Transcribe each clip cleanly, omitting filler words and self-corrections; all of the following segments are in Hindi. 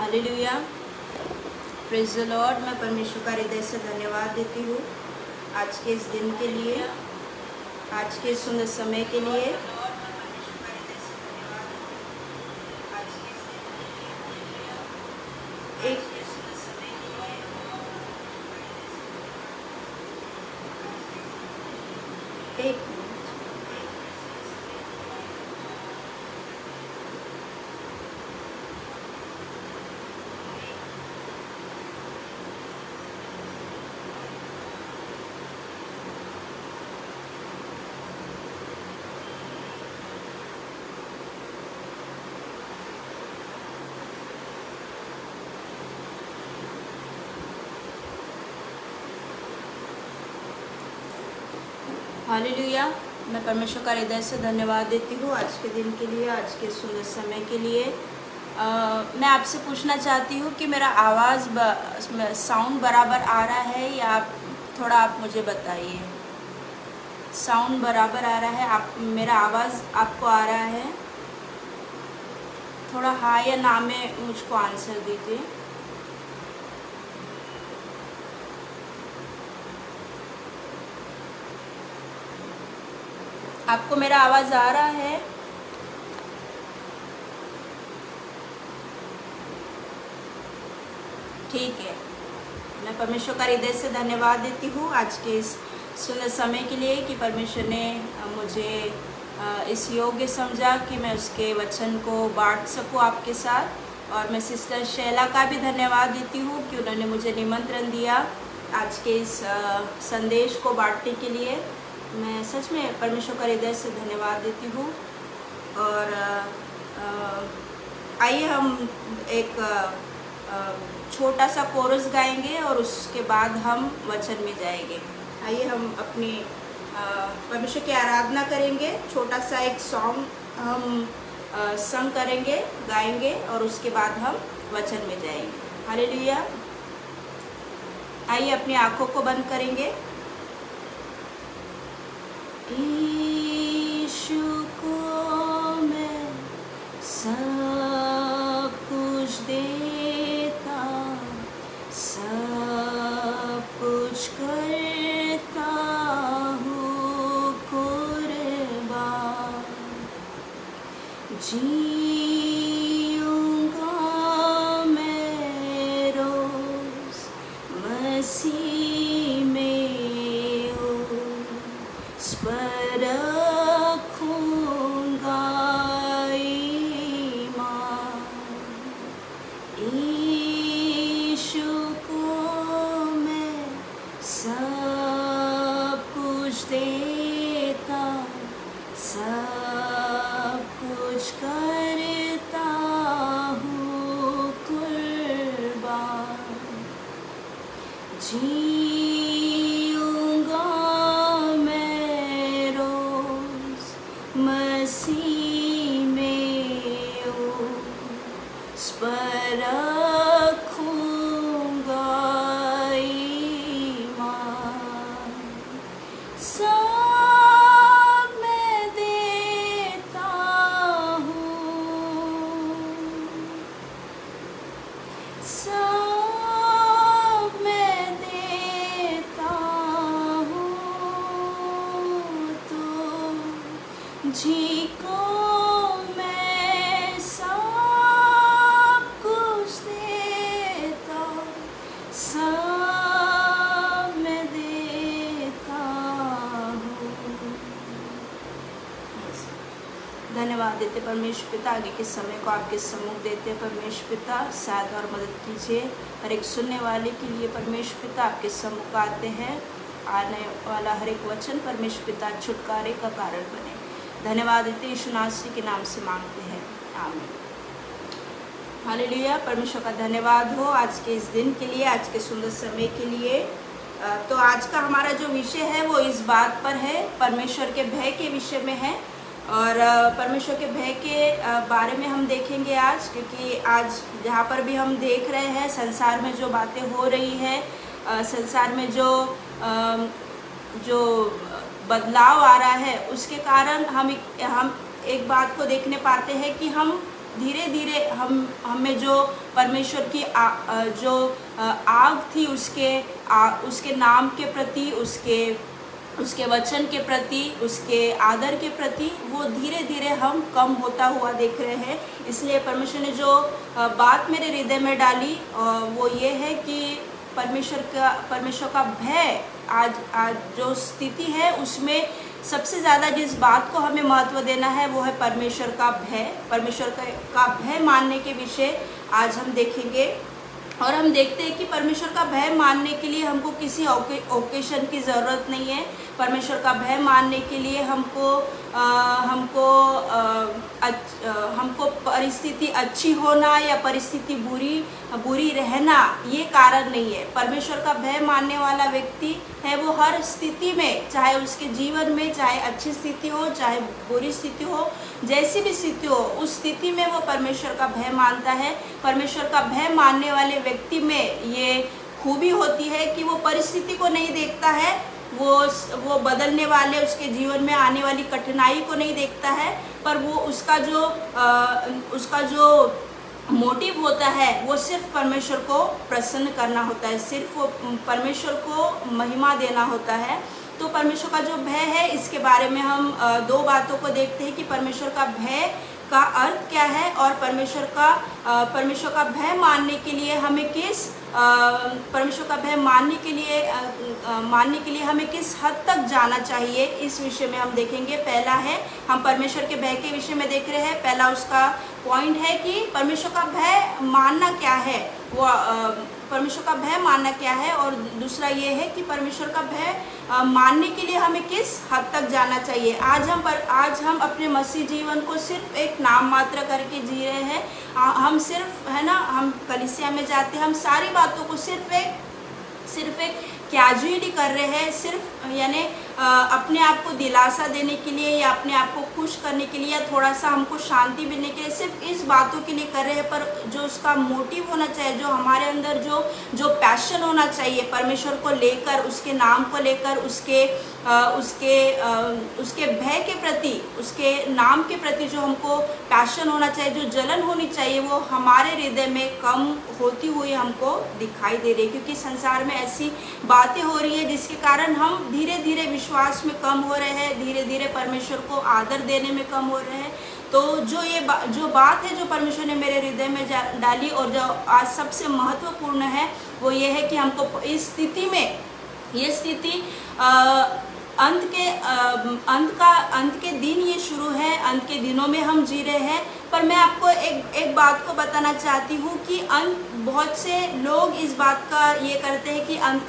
Hallelujah, praise the Lord. मैं परमेश्वर का हृदय से धन्यवाद देती हूँ आज के इस दिन के लिए, आज के सुंदर समय के लिए। एक एक हालेलुया, मैं परमेश्वर का हृदय से धन्यवाद देती हूँ आज के दिन के लिए, आज के सुंदर समय के लिए। मैं आपसे पूछना चाहती हूँ कि मेरा आवाज़ साउंड बराबर आ रहा है या आप मुझे बताइए। साउंड बराबर आ रहा है? आप मेरा आवाज़ आपको आ रहा है? थोड़ा हाँ या ना में मुझको आंसर दीजिए। आपको मेरा आवाज़ आ रहा है? ठीक है। मैं परमेश्वर का हृदय से धन्यवाद देती हूँ आज के इस सुंदर समय के लिए कि परमेश्वर ने मुझे इस योग्य समझा कि मैं उसके वचन को बांट सकूँ आपके साथ। और मैं सिस्टर शैला का भी धन्यवाद देती हूँ कि उन्होंने मुझे निमंत्रण दिया आज के इस संदेश को बांटने के लिए। मैं सच में परमेश्वर का हृदय से धन्यवाद देती हूँ। और आइए हम एक छोटा सा कोरस गाएंगे और उसके बाद हम वचन में जाएंगे। आइए हम अपनी परमेश्वर की आराधना करेंगे। छोटा सा एक सॉन्ग हम संग करेंगे, गाएंगे और उसके बाद हम वचन में जाएंगे। हालेलुया। आइए अपनी आँखों को बंद करेंगे। यीशु को मैं सब कुछ देता, सब कुछ करता हूँ कुर्बान। जीऊँगा मैं रोज़ मसीह में पर रखूँगा ईमान। यीशु को मैं सब कुछ देता, सब कुछ करता हूँ कुर्बान। मसीह में उस पर रखूँगा ईमान। सब मैं देता हूँ, सब मैं देता हूँ, तो जी को मैं सब कुछ देता, सब मैं देता हूँ। धन्यवाद देते परमेश्वर पिता। आगे के समय को आपके सम्मुख देते परमेश्वर पिता, सहायता और मदद कीजिए। हर एक सुनने वाले के लिए परमेश्वर पिता आपके सम्मुख आते हैं। आने वाला हर एक वचन परमेश्वर पिता छुटकारे का कारण बने। धन्यवाद देते यीशु नासरी के नाम से मांगते हैं, आमीन। हालेलुया। परमेश्वर का धन्यवाद हो आज के इस दिन के लिए, आज के सुंदर समय के लिए। तो आज का हमारा जो विषय है वो इस बात पर है, परमेश्वर के भय के विषय में है। और परमेश्वर के भय के बारे में हम देखेंगे आज, क्योंकि आज जहाँ पर भी हम देख रहे हैं संसार में जो बातें हो रही है, संसार में जो बदलाव आ रहा है, उसके कारण हम एक बात को देखने पाते हैं कि हम धीरे धीरे हमें जो परमेश्वर की जो आग थी उसके नाम के प्रति, उसके वचन के प्रति, उसके आदर के प्रति, वो धीरे धीरे हम कम होता हुआ देख रहे हैं। इसलिए परमेश्वर ने जो बात मेरे हृदय में डाली वो ये है कि परमेश्वर का भय, आज जो स्थिति है उसमें सबसे ज़्यादा जिस बात को हमें महत्व देना है वो है परमेश्वर का भय। परमेश्वर का भय मानने के विषय आज हम देखेंगे। और हम देखते हैं कि परमेश्वर का भय मानने के लिए हमको किसी ओकेशन की ज़रूरत नहीं है। परमेश्वर का भय मानने के लिए हमको परिस्थिति अच्छी होना या परिस्थिति बुरी रहना ये कारण नहीं है। परमेश्वर का भय मानने वाला व्यक्ति है वो हर स्थिति में, चाहे उसके जीवन में चाहे अच्छी स्थिति हो चाहे बुरी स्थिति हो, जैसी भी स्थिति हो, उस स्थिति में वो परमेश्वर का भय मानता है। परमेश्वर का भय मानने वाले व्यक्ति में ये खूबी होती है कि वो परिस्थिति को नहीं देखता है, वो बदलने वाले उसके जीवन में आने वाली कठिनाई को नहीं देखता है, पर वो उसका जो मोटिव होता है वो सिर्फ परमेश्वर को प्रसन्न करना होता है, सिर्फ वो परमेश्वर को महिमा देना होता है। तो परमेश्वर का जो भय है, इसके बारे में हम दो बातों को देखते हैं कि परमेश्वर का भय का अर्थ क्या है और परमेश्वर का भय मानने के लिए हमें परमेश्वर का भय मानने के लिए हमें किस हद तक जाना चाहिए, इस विषय में हम देखेंगे। पहला है, हम परमेश्वर के भय के विषय में देख रहे हैं। पहला उसका पॉइंट है कि परमेश्वर का भय मानना क्या है, वो परमेश्वर का भय मानना क्या है, और दूसरा ये है कि परमेश्वर का भय मानने के लिए हमें किस हद तक जाना चाहिए। आज हम अपने मसीह जीवन को सिर्फ एक नाम मात्र करके जी रहे हैं। हम सिर्फ, है ना, हम कलीसिया में जाते हैं, हम सारी बातों को सिर्फ एक कैजुअली कर रहे हैं, सिर्फ यानी अपने आप को दिलासा देने के लिए या अपने आप को खुश करने के लिए या थोड़ा सा हमको शांति मिलने के लिए सिर्फ इस बातों के लिए कर रहे हैं। पर जो उसका मोटिव होना चाहिए, जो हमारे अंदर जो पैशन होना चाहिए परमेश्वर को लेकर, उसके नाम को लेकर, उसके भय के प्रति, उसके नाम के प्रति जो हमको पैशन होना चाहिए, जो जलन होनी चाहिए, वो हमारे हृदय में कम होती हुई हमको दिखाई दे रही है। क्योंकि संसार में ऐसी बातें हो रही है जिसके कारण हम धीरे धीरे विश्वास में कम हो रहे हैं, धीरे धीरे परमेश्वर को आदर देने में कम हो रहे हैं। तो जो बात है जो परमेश्वर ने मेरे हृदय में डाली और जो आज सबसे महत्वपूर्ण है वो ये है कि हमको इस स्थिति में, ये स्थिति अंत के दिन ये शुरू है, अंत के दिनों में हम जी रहे हैं। पर मैं आपको एक बात को बताना चाहती हूँ कि बहुत से लोग इस बात का ये करते हैं कि अंत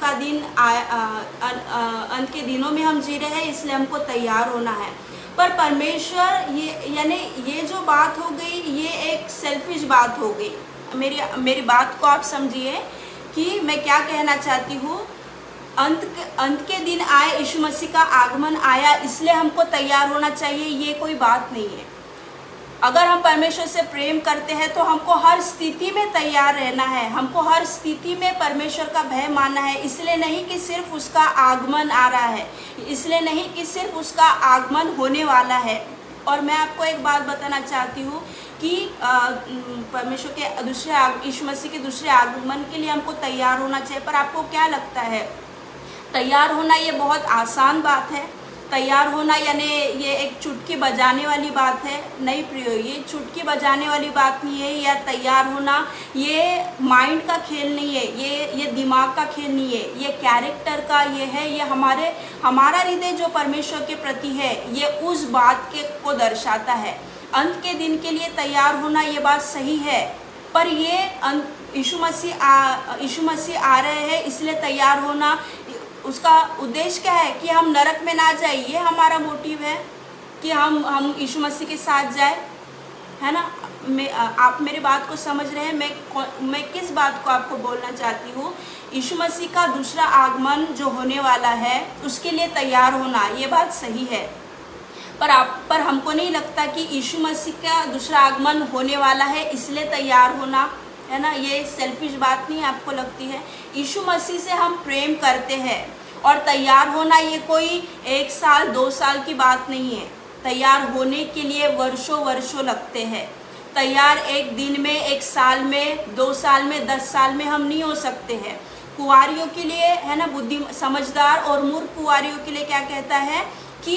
के दिनों में हम जी रहे हैं, इसलिए हमको तैयार होना है। पर परमेश्वर ये जो बात हो गई, ये एक सेल्फिश बात हो गई। मेरी बात को आप समझिए कि मैं क्या कहना चाहती हूँ। अंत के दिन आए, यीशु मसीह का आगमन आया, इसलिए हमको तैयार होना चाहिए, ये कोई बात नहीं है। अगर हम परमेश्वर से प्रेम करते हैं तो हमको हर स्थिति में तैयार रहना है, हमको हर स्थिति में परमेश्वर का भय मानना है। इसलिए नहीं कि सिर्फ उसका आगमन आ रहा है, इसलिए नहीं कि सिर्फ उसका आगमन होने वाला है। और मैं आपको एक बात बताना चाहती हूँ कि परमेश्वर के यीशु मसीह के दूसरे आगमन के लिए हमको तैयार होना चाहिए। पर आपको क्या लगता है, तैयार होना ये बहुत आसान बात है? तैयार होना यानी ये एक चुटकी बजाने वाली बात है? नहीं प्रियो, ये चुटकी बजाने वाली बात नहीं है। या तैयार होना ये माइंड का खेल नहीं है, ये दिमाग का खेल नहीं है, ये कैरेक्टर का ये है। ये हमारा हृदय जो परमेश्वर के प्रति है, ये उस बात को दर्शाता है। अंत के दिन के लिए तैयार होना ये बात सही है, पर ये यीशु मसीह आ रहे हैं इसलिए तैयार होना, उसका उद्देश्य क्या है कि हम नरक में ना जाए, ये हमारा मोटिव है कि हम यीशु मसीह के साथ जाए, है ना। आप मेरी बात को समझ रहे हैं? मैं किस बात को आपको बोलना चाहती हूँ। यीशु मसीह का दूसरा आगमन जो होने वाला है उसके लिए तैयार होना, ये बात सही है। पर हमको नहीं लगता कि यीशु मसीह का दूसरा आगमन होने वाला है इसलिए तैयार होना, है ना, ये सेल्फिश बात नहीं आपको लगती है? यीशु मसीह से हम प्रेम करते हैं और तैयार होना ये कोई 1 साल 2 साल की बात नहीं है। तैयार होने के लिए वर्षों लगते हैं। तैयार एक दिन में, एक साल में, 2 साल में, 10 साल में हम नहीं हो सकते हैं। कुंवारियों के लिए है ना, बुद्धि समझदार और मूर्ख कुंवारियों के लिए क्या कहता है कि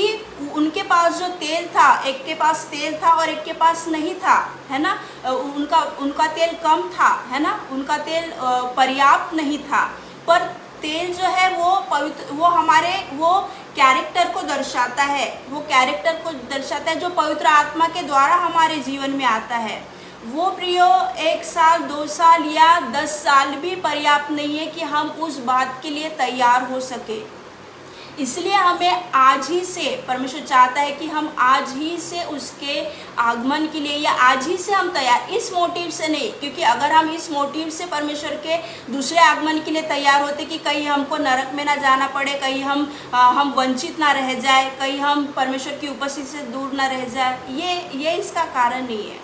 उनके पास जो तेल था, एक के पास तेल था और एक के पास नहीं था, है ना, उनका तेल कम था, है ना, उनका तेल पर्याप्त नहीं था। पर तेल जो है वो पवित्र, वो हमारे वो कैरेक्टर को दर्शाता है, वो कैरेक्टर को दर्शाता है जो पवित्र आत्मा के द्वारा हमारे जीवन में आता है। वो प्रियो 1 साल, 2 साल या 10 साल भी पर्याप्त नहीं है कि हम उस बात के लिए तैयार हो सके। इसलिए हमें आज ही से, परमेश्वर चाहता है कि हम आज ही से उसके आगमन के लिए, या आज ही से हम तैयार, इस मोटिव से नहीं, क्योंकि अगर हम इस मोटिव से परमेश्वर के दूसरे आगमन के लिए तैयार होते कि कहीं हमको नरक में ना जाना पड़े, कहीं हम वंचित ना रह जाए, कहीं हम परमेश्वर की उपस्थिति से दूर ना रह जाए, ये इसका कारण नहीं है।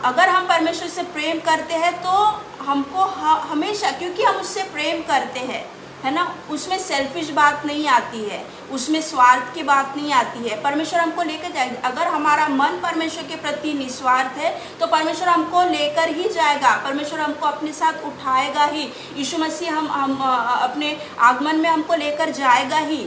अगर हम परमेश्वर से प्रेम करते हैं तो हमको हमेशा, क्योंकि हम उससे प्रेम करते हैं, है ना, उसमें सेल्फिश बात नहीं आती है, उसमें स्वार्थ की बात नहीं आती है। परमेश्वर हमको लेकर जाएगा। अगर हमारा मन परमेश्वर के प्रति निस्वार्थ है तो परमेश्वर हमको लेकर ही जाएगा, परमेश्वर हमको अपने साथ उठाएगा ही। यीशु मसीह हम अपने आगमन में हमको लेकर जाएगा ही,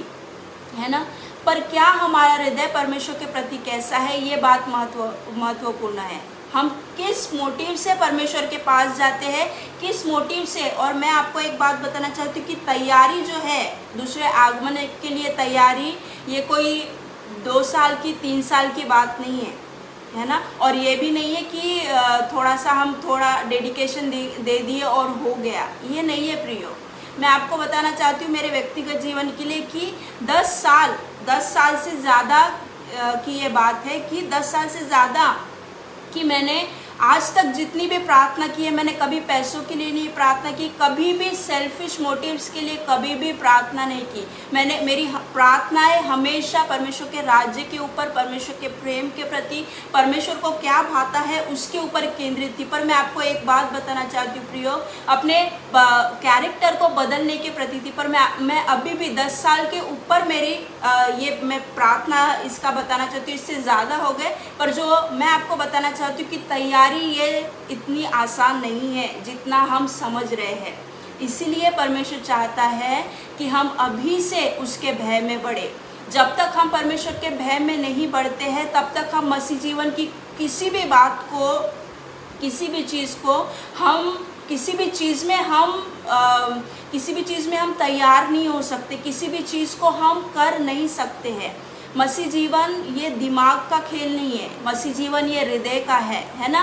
है ना। पर क्या हमारा हृदय परमेश्वर के प्रति कैसा है, ये बात महत्वपूर्ण है। हम किस मोटिव से परमेश्वर के पास जाते हैं, किस मोटिव से। और मैं आपको एक बात बताना चाहती हूँ कि तैयारी जो है, दूसरे आगमन के लिए तैयारी, ये कोई 2 साल की, 3 साल की बात नहीं है, है ना। और ये भी नहीं है कि थोड़ा डेडिकेशन दे दिए और हो गया, ये नहीं है प्रियो। मैं आपको बताना चाहती हूँ मेरे व्यक्तिगत जीवन के लिए कि 10 साल से ज़्यादा की ये बात है कि 10 साल से ज़्यादा कि मैंने आज तक जितनी भी प्रार्थना की है, मैंने कभी पैसों के लिए नहीं प्रार्थना की, कभी भी सेल्फिश मोटिव्स के लिए कभी भी प्रार्थना नहीं की। मेरी प्रार्थनाएं हमेशा परमेश्वर के राज्य के ऊपर, परमेश्वर के प्रेम के प्रति, परमेश्वर को क्या भाता है उसके ऊपर केंद्रित थी। पर मैं आपको एक बात बताना चाहती हूँ प्रियो, अपने कैरेक्टर को बदलने के प्रति थी। पर मैं अभी भी 10 साल के ऊपर मेरी मैं प्रार्थना इसका बताना चाहती हूँ, इससे ज़्यादा हो गए। पर जो मैं आपको बताना चाहती हूँ कि तैयारी ये इतनी आसान नहीं है जितना हम समझ रहे हैं। इसीलिए परमेश्वर चाहता है कि हम अभी से उसके भय में बढ़े। जब तक हम परमेश्वर के भय में नहीं बढ़ते हैं, तब तक हम मसीह जीवन की किसी भी बात को, किसी भी चीज़ को किसी भी चीज़ में हम तैयार नहीं हो सकते, किसी भी चीज़ को हम कर नहीं सकते हैं। मसीह जीवन ये दिमाग का खेल नहीं है, मसीह जीवन ये हृदय का है ना।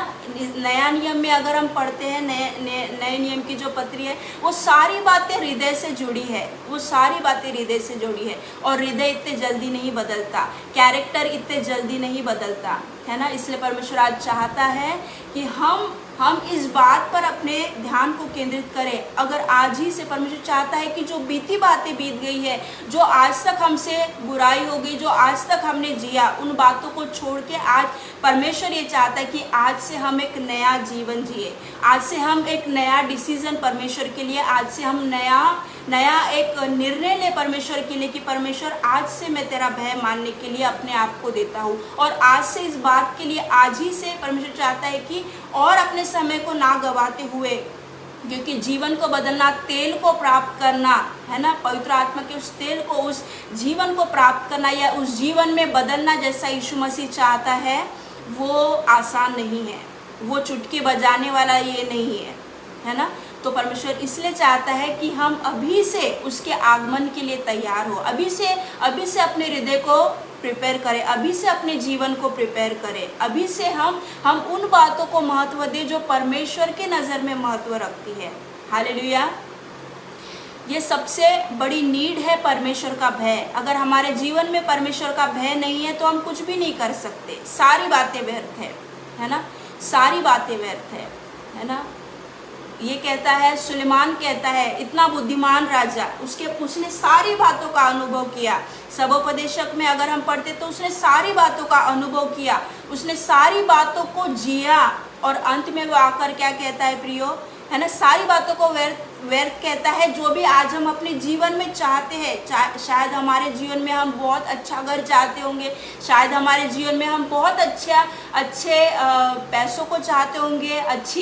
नया नियम में अगर हम पढ़ते हैं, नए नियम की जो पत्री है, वो सारी बातें हृदय से जुड़ी है, वो सारी बातें हृदय से जुड़ी है। और हृदय इतने जल्दी नहीं बदलता, कैरेक्टर इतने जल्दी नहीं बदलता, है ना। इसलिए परमेश्वर आज चाहता है कि हम इस बात पर अपने ध्यान को केंद्रित करें। अगर आज ही से परमेश्वर चाहता है कि जो बीती बातें बीत गई है, जो आज तक हमसे बुराई हो गई, जो आज तक हमने जिया, उन बातों को छोड़ के आज परमेश्वर ये चाहता है कि आज से हम एक नया जीवन जिए, आज से हम एक नया डिसीजन परमेश्वर के लिए, आज से हम नया एक निर्णय ले परमेश्वर के लिए कि परमेश्वर आज से मैं तेरा भय मानने के लिए अपने आप को देता हूँ। और आज से इस बात के लिए आज ही से परमेश्वर चाहता है कि और अपने समय को ना गवाते हुए, क्योंकि जीवन को बदलना, तेल को प्राप्त करना, है ना, पवित्र आत्मा के उस तेल को, उस जीवन को प्राप्त करना या उस जीवन में बदलना जैसा यीशु मसीह चाहता है, वो आसान नहीं है, वो चुटकी बजाने वाला ये नहीं है ना। तो परमेश्वर इसलिए चाहता है कि हम अभी से उसके आगमन के लिए तैयार हो, अभी से अपने हृदय को प्रिपेयर करें, अभी से अपने जीवन को प्रिपेयर करें, अभी से हम उन बातों को महत्व दें जो परमेश्वर के नज़र में महत्व रखती है। हालेलुया। ये सबसे बड़ी नीड है परमेश्वर का भय। अगर हमारे जीवन में परमेश्वर का भय नहीं है तो हम कुछ भी नहीं कर सकते, सारी बातें व्यर्थ है ना, सारी बातें व्यर्थ है ना। ये कहता है, सुलेमान कहता है, इतना बुद्धिमान राजा, उसने सारी बातों का अनुभव किया। सबोपदेशक में अगर हम पढ़ते तो उसने सारी बातों का अनुभव किया, उसने सारी बातों को जिया और अंत में वो आकर क्या कहता है प्रियो, है ना, सारी बातों को व्यर्थ व्यर्थ कहता है, जो भी आज हम अपने जीवन में चाहते हैं, शायद हमारे जीवन में हम बहुत अच्छा घर चाहते होंगे, शायद हमारे जीवन में हम बहुत अच्छे पैसों को चाहते होंगे, अच्छे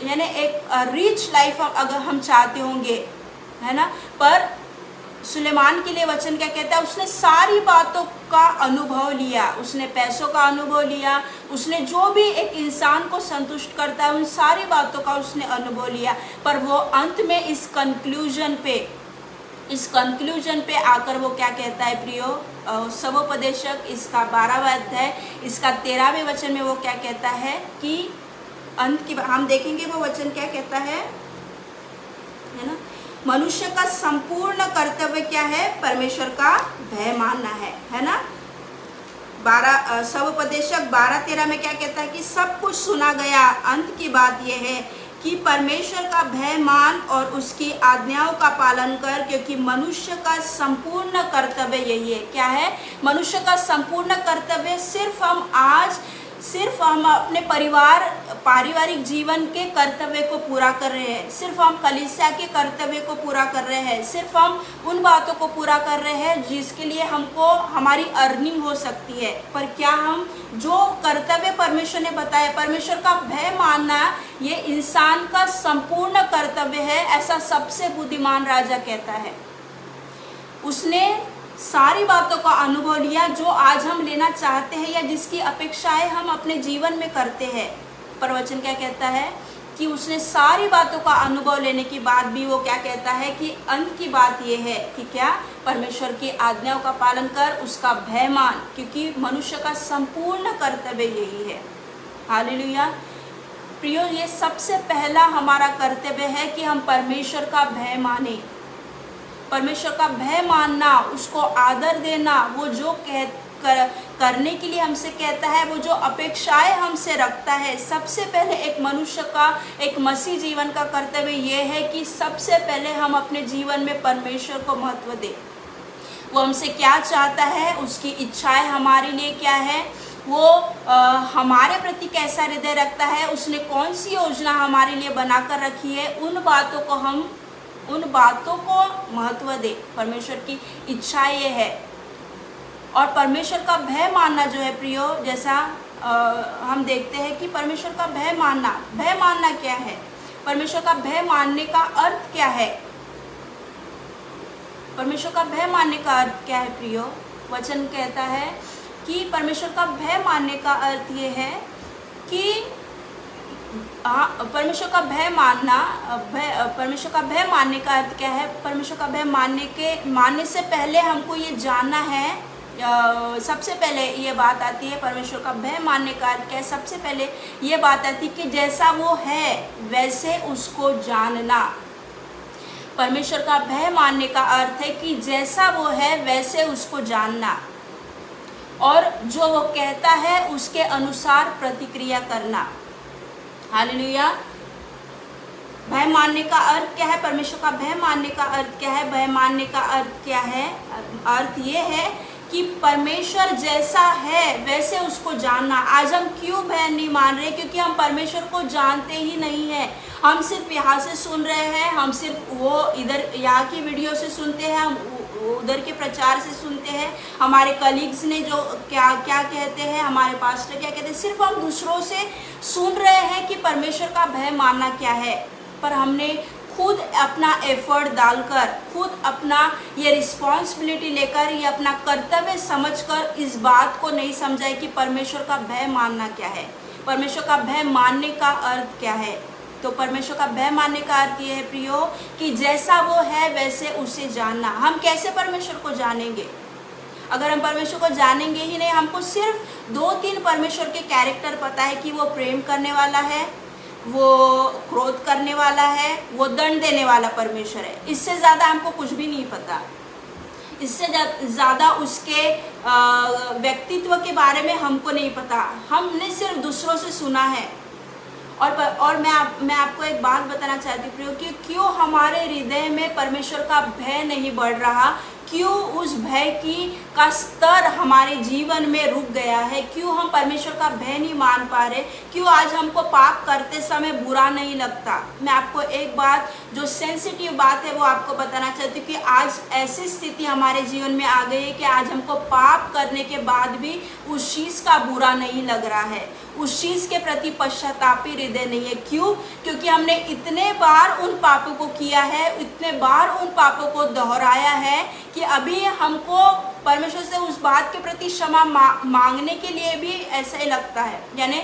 यानी एक रिच लाइफ अगर हम चाहते होंगे, है ना। पर सुलेमान के लिए वचन क्या कहता है, उसने सारी बातों का अनुभव लिया, उसने पैसों का अनुभव लिया, उसने जो भी एक इंसान को संतुष्ट करता है उन सारी बातों का उसने अनुभव लिया। पर वो अंत में इस कंक्लूजन पे आकर वो क्या कहता है प्रियो, सबोपदेशक इसका 12वां अध्याय इसका 13वें वचन में वो क्या कहता है कि अंत की हम देखेंगे वो वचन क्या कहता है ना। मनुष्य का संपूर्ण कर्तव्य क्या है, परमेश्वर का भय मानना है ना। 12 सबोपदेशक 12-13 में क्या कहता है कि सब कुछ सुना गया, अंत की बात यह है कि परमेश्वर का भय मान और उसकी आज्ञाओं का पालन कर, क्योंकि मनुष्य का संपूर्ण कर्तव्य यही है। क्या है मनुष्य का संपूर्ण कर्तव्य? सिर्फ हम अपने पारिवारिक जीवन के कर्तव्य को पूरा कर रहे हैं, सिर्फ हम कलीसिया के कर्तव्य को पूरा कर रहे हैं, सिर्फ हम उन बातों को पूरा कर रहे हैं जिसके लिए हमको हमारी अर्निंग हो सकती है। पर क्या हम जो कर्तव्य परमेश्वर ने बताया, परमेश्वर का भय मानना ये इंसान का संपूर्ण कर्तव्य है, ऐसा सबसे बुद्धिमान राजा कहता है। उसने सारी बातों का अनुभव लिया जो आज हम लेना चाहते हैं या जिसकी अपेक्षाएं हम अपने जीवन में करते हैं। पर वचन क्या कहता है कि उसने सारी बातों का अनुभव लेने के बाद भी वो क्या कहता है कि अंत की बात ये है कि क्या, परमेश्वर की आज्ञाओं का पालन कर, उसका भय मान, क्योंकि मनुष्य का संपूर्ण कर्तव्य यही है। हालेलुया। प्रियो, ये सबसे पहला हमारा कर्तव्य है कि हम परमेश्वर का भय माने। परमेश्वर का भय मानना, उसको आदर देना, वो जो करने के लिए हमसे कहता है, वो जो अपेक्षाएं हमसे रखता है, सबसे पहले एक मनुष्य का, एक मसीह जीवन का कर्तव्य ये है कि सबसे पहले हम अपने जीवन में परमेश्वर को महत्व दें। वो हमसे क्या चाहता है, उसकी इच्छाएं हमारे लिए क्या है, वो हमारे प्रति कैसा हृदय रखता है, उसने कौन सी योजना हमारे लिए बनाकर रखी है, उन बातों को महत्व दे। परमेश्वर की इच्छा ये है। और परमेश्वर का भय मानना जो है प्रियो, जैसा हम देखते हैं कि परमेश्वर का भय मानना क्या है, परमेश्वर का भय मानने का अर्थ क्या है, परमेश्वर का भय मानने का अर्थ क्या है प्रियो। वचन कहता है कि परमेश्वर का भय मानने का अर्थ ये है कि परमेश्वर का भय मानने का अर्थ क्या है। परमेश्वर का भय मानने से पहले हमको ये जानना है, सबसे पहले ये बात आती है, परमेश्वर का भय मानने का अर्थ क्या है। सबसे पहले ये बात आती है कि जैसा वो है वैसे उसको जानना। परमेश्वर का भय मानने का अर्थ है कि जैसा वो है वैसे उसको जानना, और जो वो कहता है उसके अनुसार प्रतिक्रिया करना। हालेलुया। भय मानने का अर्थ क्या है, परमेश्वर का भय मानने का अर्थ क्या है, भय मानने का अर्थ क्या है, अर्थ ये है कि परमेश्वर जैसा है वैसे उसको जानना। आज हम क्यों भय नहीं मान रहे, क्योंकि हम परमेश्वर को जानते ही नहीं हैं। हम सिर्फ यहाँ से सुन रहे हैं, हम सिर्फ वो इधर यहाँ की वीडियो से सुनते हैं, हम उधर के प्रचार से सुनते हैं, हमारे कलीग्स ने जो क्या क्या कहते हैं, हमारे पास्टर क्या कहते हैं, सिर्फ हम दूसरों से सुन रहे हैं कि परमेश्वर का भय मानना क्या है। पर हमने खुद अपना एफर्ट डालकर, खुद अपना ये रिस्पॉन्सिबिलिटी लेकर, ये अपना कर्तव्य समझकर इस बात को नहीं समझा है कि परमेश्वर का भय मानना क्या है, परमेश्वर का भय मानने का अर्थ क्या है। तो परमेश्वर का भय मानने का अर्थ ये है प्रियो कि जैसा वो है वैसे उसे जानना। हम कैसे परमेश्वर को जानेंगे अगर हम परमेश्वर को जानेंगे ही नहीं। हमको सिर्फ 2-3 परमेश्वर के कैरेक्टर पता है कि वो प्रेम करने वाला है, वो क्रोध करने वाला है, वो दंड देने वाला परमेश्वर है। इससे ज़्यादा हमको कुछ भी नहीं पता। इससे ज़्यादा उसके व्यक्तित्व के बारे में हमको नहीं पता। हमने सिर्फ दूसरों से सुना है। और मैं आपको एक बात बताना चाहती हूँ कि क्यों हमारे हृदय में परमेश्वर का भय नहीं बढ़ रहा, क्यों उस भय का स्तर हमारे जीवन में रुक गया है, क्यों हम परमेश्वर का भय नहीं मान पा रहे, क्यों आज हमको पाप करते समय बुरा नहीं लगता। मैं आपको एक बात जो सेंसिटिव बात है वो आपको बताना चाहती हूँ कि आज ऐसी स्थिति हमारे जीवन में आ गई है कि आज हमको पाप करने के बाद भी उस चीज़ का बुरा नहीं लग रहा है, उस चीज़ के प्रति पश्चातापी हृदय नहीं है। क्यों? क्योंकि हमने इतने बार उन पापों को किया है, इतने बार उन पापों को दोहराया है कि अभी हमको परमेश्वर से उस बात के प्रति क्षमा मांगने के लिए भी ऐसा ही लगता है, यानी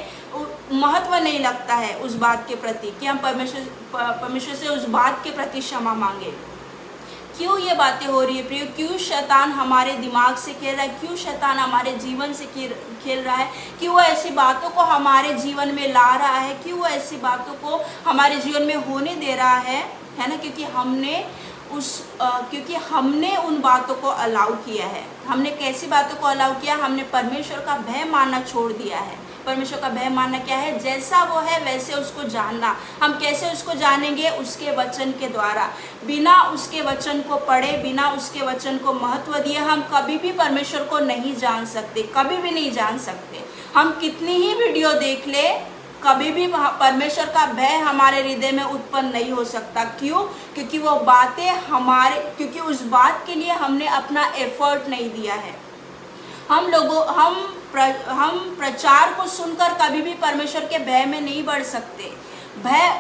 महत्व नहीं लगता है उस बात के प्रति कि हम परमेश्वर से उस बात के प्रति क्षमा मांगे। क्यों ये बातें हो रही है प्रियो? क्यों शैतान हमारे दिमाग से खेल रहा है, क्यों शैतान हमारे जीवन से खेल रहा है, क्यों वो ऐसी बातों को हमारे जीवन में ला रहा है, क्यों वो ऐसी बातों को हमारे जीवन में होने दे रहा है ना? क्योंकि हमने उन बातों को अलाउ किया है। हमने कैसी बातों को अलाउ किया? हमने परमेश्वर का भय मानना छोड़ दिया है। परमेश्वर का भय मानना क्या है? जैसा वो है वैसे उसको जानना। हम कैसे उसको जानेंगे? उसके वचन के द्वारा। बिना उसके वचन को पढ़े, बिना उसके वचन को महत्व दिए हम कभी भी परमेश्वर को नहीं जान सकते, कभी भी नहीं जान सकते। हम कितनी ही वीडियो देख ले, कभी भी परमेश्वर का भय हमारे हृदय में उत्पन्न नहीं हो सकता। क्यों? क्योंकि वो बातें क्योंकि उस बात के लिए हमने अपना एफर्ट नहीं दिया है। हम प्रचार को सुनकर कभी भी परमेश्वर के भय में नहीं बढ़ सकते।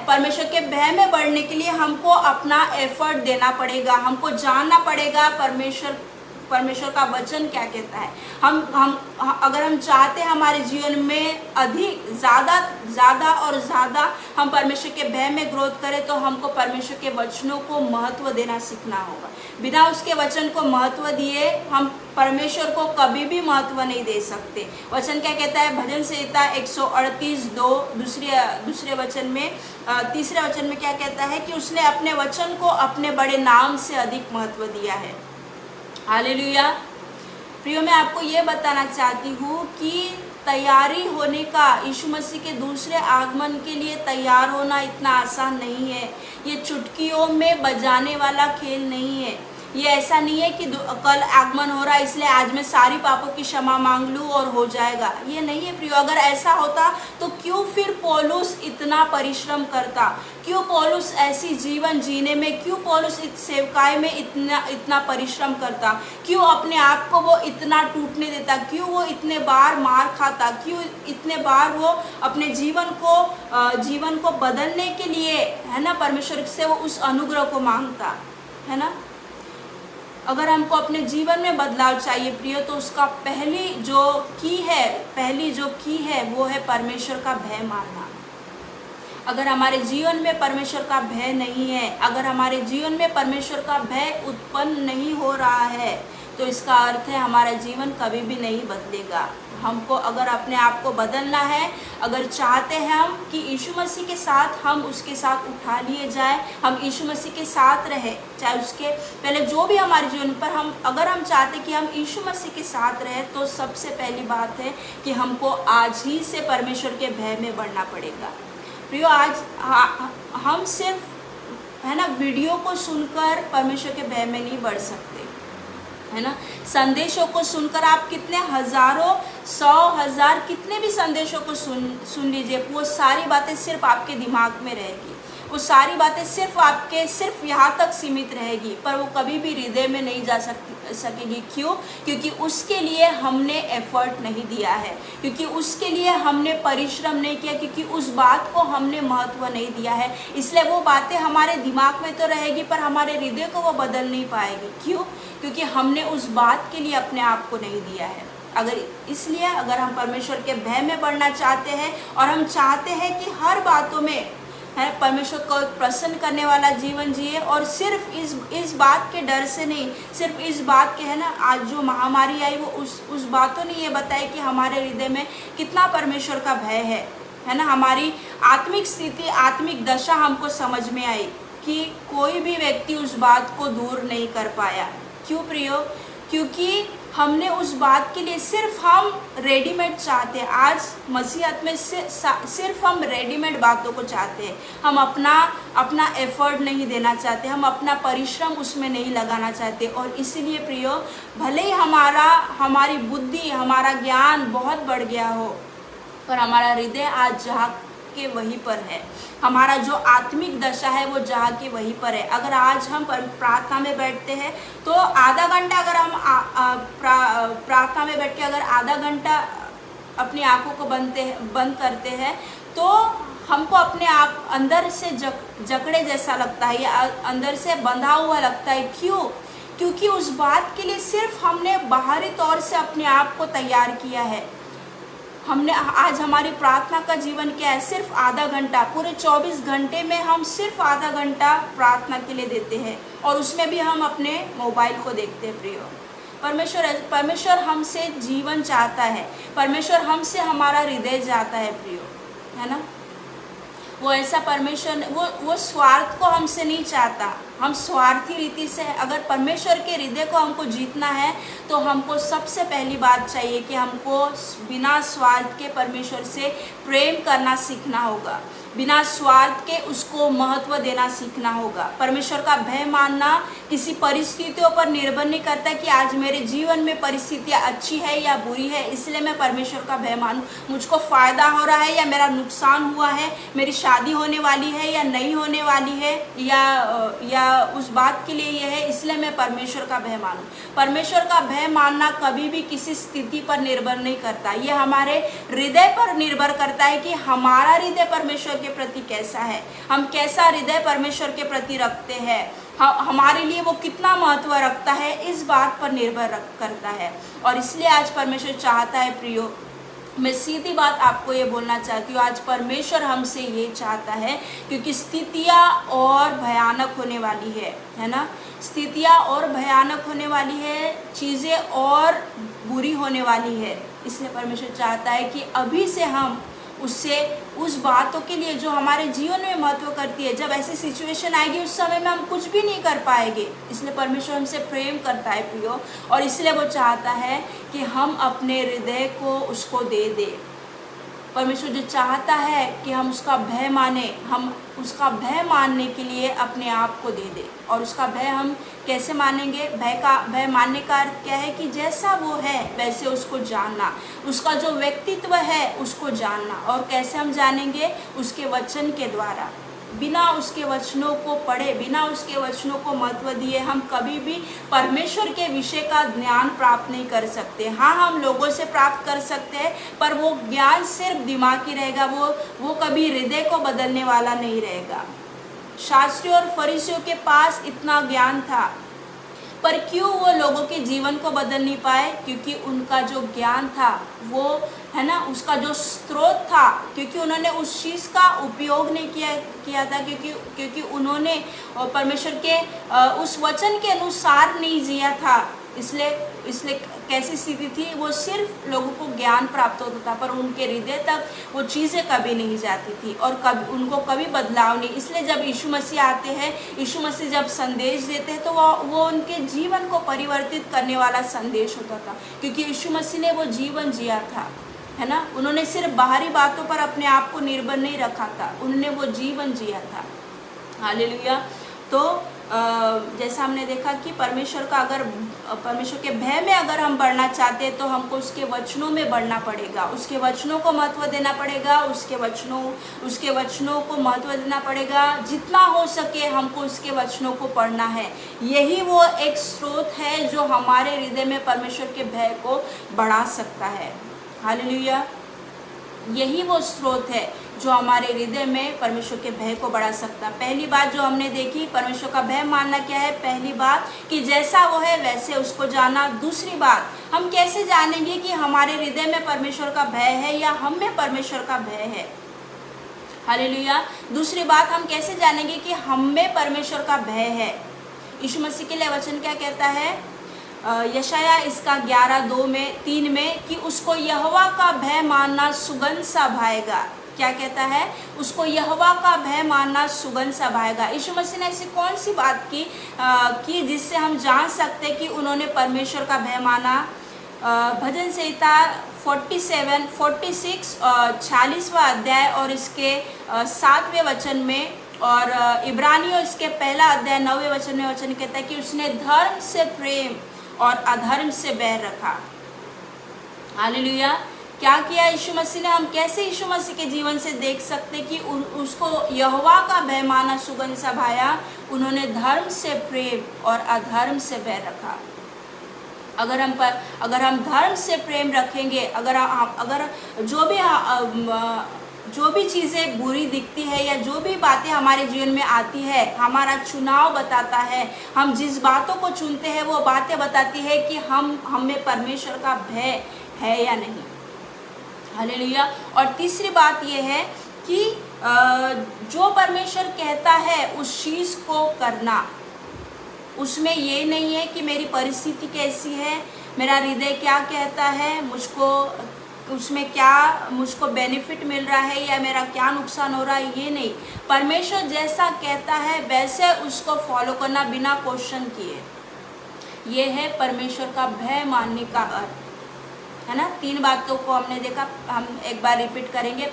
परमेश्वर के भय में बढ़ने के लिए हमको अपना एफर्ट देना पड़ेगा, हमको जानना पड़ेगा परमेश्वर का वचन क्या कहता है। अगर हम चाहते हैं हमारे जीवन में अधिक ज़्यादा और ज़्यादा हम परमेश्वर के भय में ग्रोथ करें, तो हमको परमेश्वर के वचनों को महत्व देना सीखना होगा। बिना उसके वचन को महत्व दिए हम परमेश्वर को कभी भी महत्व नहीं दे सकते। वचन क्या कहता है? भजन संहिता 138:2 दूसरे वचन में, तीसरे वचन में क्या कहता है कि उसने अपने वचन को अपने बड़े नाम से अधिक महत्व दिया है। हालेलुया। प्रियो, मैं आपको ये बताना चाहती हूँ कि तैयारी होने का, यीशु मसीह के दूसरे आगमन के लिए तैयार होना इतना आसान नहीं है। ये चुटकियों में बजाने वाला खेल नहीं है। ये ऐसा नहीं है कि कल आगमन हो रहा है इसलिए आज मैं सारी पापों की क्षमा मांग लूँ और हो जाएगा। ये नहीं है प्रियो। अगर ऐसा होता तो क्यों फिर पौलुस इतना परिश्रम करता? क्यों पौलुस ऐसी जीवन जीने में, क्यों पौलुस इस सेवकाई में इतना परिश्रम करता? क्यों अपने आप को वो इतना टूटने देता? क्यों वो इतने बार मार खाता? क्यों इतने बार वो अपने जीवन को बदलने के लिए, है ना, परमेश्वर से वो उस अनुग्रह को मांगता, है ना? अगर हमको अपने जीवन में बदलाव चाहिए प्रियो, तो उसका पहली जो की है वो है परमेश्वर का भय मानना। अगर हमारे जीवन में परमेश्वर का भय नहीं है, अगर हमारे जीवन में परमेश्वर का भय उत्पन्न नहीं हो रहा है, तो इसका अर्थ है हमारा जीवन कभी भी नहीं बदलेगा। हमको अगर अपने आप को बदलना है, अगर चाहते हैं हम कि यीशु मसीह के साथ हम उसके साथ उठा लिए जाए, हम यीशु मसीह के साथ रहे, चाहे उसके पहले जो भी हमारे जीवन पर अगर हम चाहते कि हम यीशु मसीह के साथ रहे, तो सबसे पहली बात है कि हमको आज ही से परमेश्वर के भय में बढ़ना पड़ेगा। प्रियो, आज हम सिर्फ, है ना, वीडियो को सुनकर परमेश्वर के भय में नहीं बढ़ सकते, है ना। संदेशों को सुनकर आप कितने हजारों, 100,000 कितने भी संदेशों को सुन लीजिए, वो सारी बातें सिर्फ आपके दिमाग में रहेगी, वो सारी बातें सिर्फ यहाँ तक सीमित रहेगी, पर वो कभी भी हृदय में नहीं जा सकेगी। क्यों? क्योंकि उसके लिए हमने एफर्ट नहीं दिया है, क्योंकि उसके लिए हमने परिश्रम नहीं किया, क्योंकि उस बात को हमने महत्व नहीं दिया है। इसलिए वो बातें हमारे दिमाग में तो रहेगी, पर हमारे हृदय को वो बदल नहीं पाएगी। क्यों? क्योंकि हमने उस बात के लिए अपने आप को नहीं दिया है। अगर हम परमेश्वर के भय में बढ़ना चाहते हैं और हम चाहते हैं कि हर बातों में, है, परमेश्वर को प्रसन्न करने वाला जीवन जिए, और सिर्फ इस बात के डर से नहीं, सिर्फ इस बात के, है ना, आज जो महामारी आई वो उस बातों ने ये बताया कि हमारे हृदय में कितना परमेश्वर का भय है ना। हमारी आत्मिक स्थिति, आत्मिक दशा हमको समझ में आई कि कोई भी व्यक्ति उस बात को दूर नहीं कर पाया। क्यों प्रियो? क्योंकि हमने उस बात के लिए सिर्फ हम रेडीमेड चाहते हैं। आज मसीहत में सिर्फ हम रेडीमेड बातों को चाहते हैं। हम अपना एफर्ट नहीं देना चाहते, हम अपना परिश्रम उसमें नहीं लगाना चाहते। और इसीलिए प्रियो, भले ही हमारी बुद्धि, हमारा ज्ञान बहुत बढ़ गया हो, पर हमारा हृदय आज जहाँ के वहीं पर है। हमारा जो आत्मिक दशा है वो जहाँ के वहीं पर है। अगर आज हम प्रार्थना में बैठते हैं तो आधा घंटा, अगर हम प्रार्थना में बैठ के अगर आधा घंटा अपनी आंखों को बंद करते हैं तो हमको अपने आप अंदर से जकड़े जैसा लगता है या अंदर से बंधा हुआ लगता है। क्यों? क्योंकि उस बात के लिए सिर्फ हमने बाहरी तौर से अपने आप को तैयार किया है। हमने आज हमारी प्रार्थना का जीवन क्या है? सिर्फ आधा घंटा, पूरे 24 घंटे में हम सिर्फ आधा घंटा प्रार्थना के लिए देते हैं, और उसमें भी हम अपने मोबाइल को देखते हैं। प्रियो, परमेश्वर हमसे जीवन चाहता है, परमेश्वर हमसे हमारा हृदय चाहता है प्रियो, है ना। वो ऐसा परमेश्वर, वो स्वार्थ को हमसे नहीं चाहता। हम स्वार्थी रीति से, अगर परमेश्वर के हृदय को हमको जीतना है तो हमको सबसे पहली बात चाहिए कि हमको बिना स्वार्थ के परमेश्वर से प्रेम करना सीखना होगा, बिना स्वार्थ के उसको महत्व देना सीखना होगा। परमेश्वर का भय मानना किसी परिस्थितियों पर निर्भर नहीं करता कि आज मेरे जीवन में परिस्थितियाँ अच्छी है या बुरी है इसलिए मैं परमेश्वर का भय मानूं, मुझको फ़ायदा हो रहा है या मेरा नुकसान हुआ है, मेरी शादी होने वाली है या नहीं होने वाली है, या उस बात के लिए यह है इसलिए मैं परमेश्वर का भय मानूं। परमेश्वर का भय मानना कभी भी किसी स्थिति पर निर्भर नहीं करता, ये हमारे हृदय पर निर्भर करता है कि हमारा हृदय परमेश्वर के प्रति कैसा है, हम कैसा हृदय परमेश्वर के प्रति रखते हैं, हमारे लिए वो कितना महत्व रखता है, इस बात पर निर्भर करता है। और इसलिए आज परमेश्वर चाहता है प्रियो, मैं सीधी बात आपको ये बोलना चाहती हूँ, आज परमेश्वर हमसे ये चाहता है क्योंकि स्थितियाँ और भयानक होने वाली है ना, स्थितियाँ और भयानक होने वाली है, चीज़ें और बुरी होने वाली है। इसलिए परमेश्वर चाहता है कि अभी से हम उस बातों के लिए जो हमारे जीवन में महत्व करती है, जब ऐसी सिचुएशन आएगी उस समय में हम कुछ भी नहीं कर पाएंगे। इसलिए परमेश्वर हमसे प्रेम करता है प्रियो, और इसलिए वो चाहता है कि हम अपने हृदय को उसको दे दें। परमेश्वर जो चाहता है कि हम उसका भय माने, हम उसका भय मानने के लिए अपने आप को दे दें। और उसका भय हम कैसे मानेंगे? भय मानने का अर्थ क्या है कि जैसा वो है वैसे उसको जानना, उसका जो व्यक्तित्व है उसको जानना। और कैसे हम जानेंगे? उसके वचन के द्वारा। बिना उसके वचनों को पढ़े, बिना उसके वचनों को महत्व दिए हम कभी भी परमेश्वर के विषय का ज्ञान प्राप्त नहीं कर सकते। हाँ, हम लोगों से प्राप्त कर सकते हैं, पर वो ज्ञान सिर्फ दिमागी रहेगा, वो कभी हृदय को बदलने वाला नहीं रहेगा। शास्त्रियों और फरीसियों के पास इतना ज्ञान था, पर क्यों वो लोगों के जीवन को बदल नहीं पाए? क्योंकि उनका जो ज्ञान था वो, है ना, उसका जो स्रोत था, क्योंकि उन्होंने उस चीज़ का उपयोग नहीं किया था, क्योंकि उन्होंने परमेश्वर के उस वचन के अनुसार नहीं जिया था। इसलिए कैसी स्थिति थी? वो सिर्फ लोगों को ज्ञान प्राप्त होता था, पर उनके हृदय तक वो चीज़ें कभी नहीं जाती थी और उनको कभी बदलाव नहीं। इसलिए जब यीशु मसीह आते हैं, यीशु मसीह जब संदेश देते हैं तो वो उनके जीवन को परिवर्तित करने वाला संदेश होता था, क्योंकि यीशु मसीह ने वो जीवन जिया था, है ना। उन्होंने सिर्फ बाहरी बातों पर अपने आप को निर्भर नहीं रखा था, उन्होंने वो जीवन जिया था। हालेलुया। तो जैसा हमने देखा कि परमेश्वर के भय में अगर हम बढ़ना चाहते हैं तो हमको उसके वचनों में बढ़ना पड़ेगा, उसके वचनों को महत्व देना पड़ेगा, उसके वचनों को महत्व देना पड़ेगा। जितना हो सके हमको उसके वचनों को पढ़ना है। यही वो एक स्रोत है जो हमारे हृदय में परमेश्वर के भय को बढ़ा सकता है। हालेलुया। यही वो स्रोत है जो हमारे हृदय में परमेश्वर के भय को बढ़ा सकता है। पहली बात जो हमने देखी, परमेश्वर का भय मानना क्या है? पहली बात कि जैसा वो है वैसे उसको जाना। दूसरी बात, हम कैसे जानेंगे कि हमारे हृदय में परमेश्वर का भय है या हम में परमेश्वर का भय है? हालेलुया। दूसरी बात, हम कैसे जानेंगे कि हम में परमेश्वर का भय है? यीशु मसीह के लिए वचन क्या कहता है? यशाया इसका 11:2-3 में कि उसको यहोवा का भय मानना सुगंध सा भाएगा। क्या कहता है? उसको यहोवा का भय मानना सुगंध सा भाएगा। यीशु मसीह ने ऐसी कौन सी बात की जिससे हम जान सकते कि उन्होंने परमेश्वर का भय माना? भजन संहिता 47, 46 और 46वां अध्याय और इसके 7वें वचन में, और इब्रानियों इसके पहला अध्याय 9वें वचन में वचन कहता है कि उसने धर्म से प्रेम और अधर्म से बैर रखा। हालेलुया। क्या किया यीशु मसीह ने? हम कैसे यीशु मसीह के जीवन से देख सकते कि उसको यहोवा का भय माना सुगंध सा भाया। उन्होंने धर्म से प्रेम और अधर्म से बैर रखा। अगर हम धर्म से प्रेम रखेंगे, अगर जो भी चीज़ें बुरी दिखती है या जो भी बातें हमारे जीवन में आती है, हमारा चुनाव बताता है, हम जिस बातों को चुनते हैं वो बातें बताती है कि हमें परमेश्वर का भय है या नहीं। हालेलुया। और तीसरी बात ये है कि जो परमेश्वर कहता है उस चीज़ को करना। उसमें ये नहीं है कि मेरी परिस्थिति कैसी है, मेरा हृदय क्या कहता है, उसमें क्या मुझको बेनिफिट मिल रहा है या मेरा क्या नुकसान हो रहा है, ये नहीं। परमेश्वर जैसा कहता है वैसे उसको फॉलो करना बिना क्वेश्चन किए। ये है परमेश्वर का भय मानने का अर्थ, है ना। 3 बातों को हमने देखा, हम एक बार रिपीट करेंगे।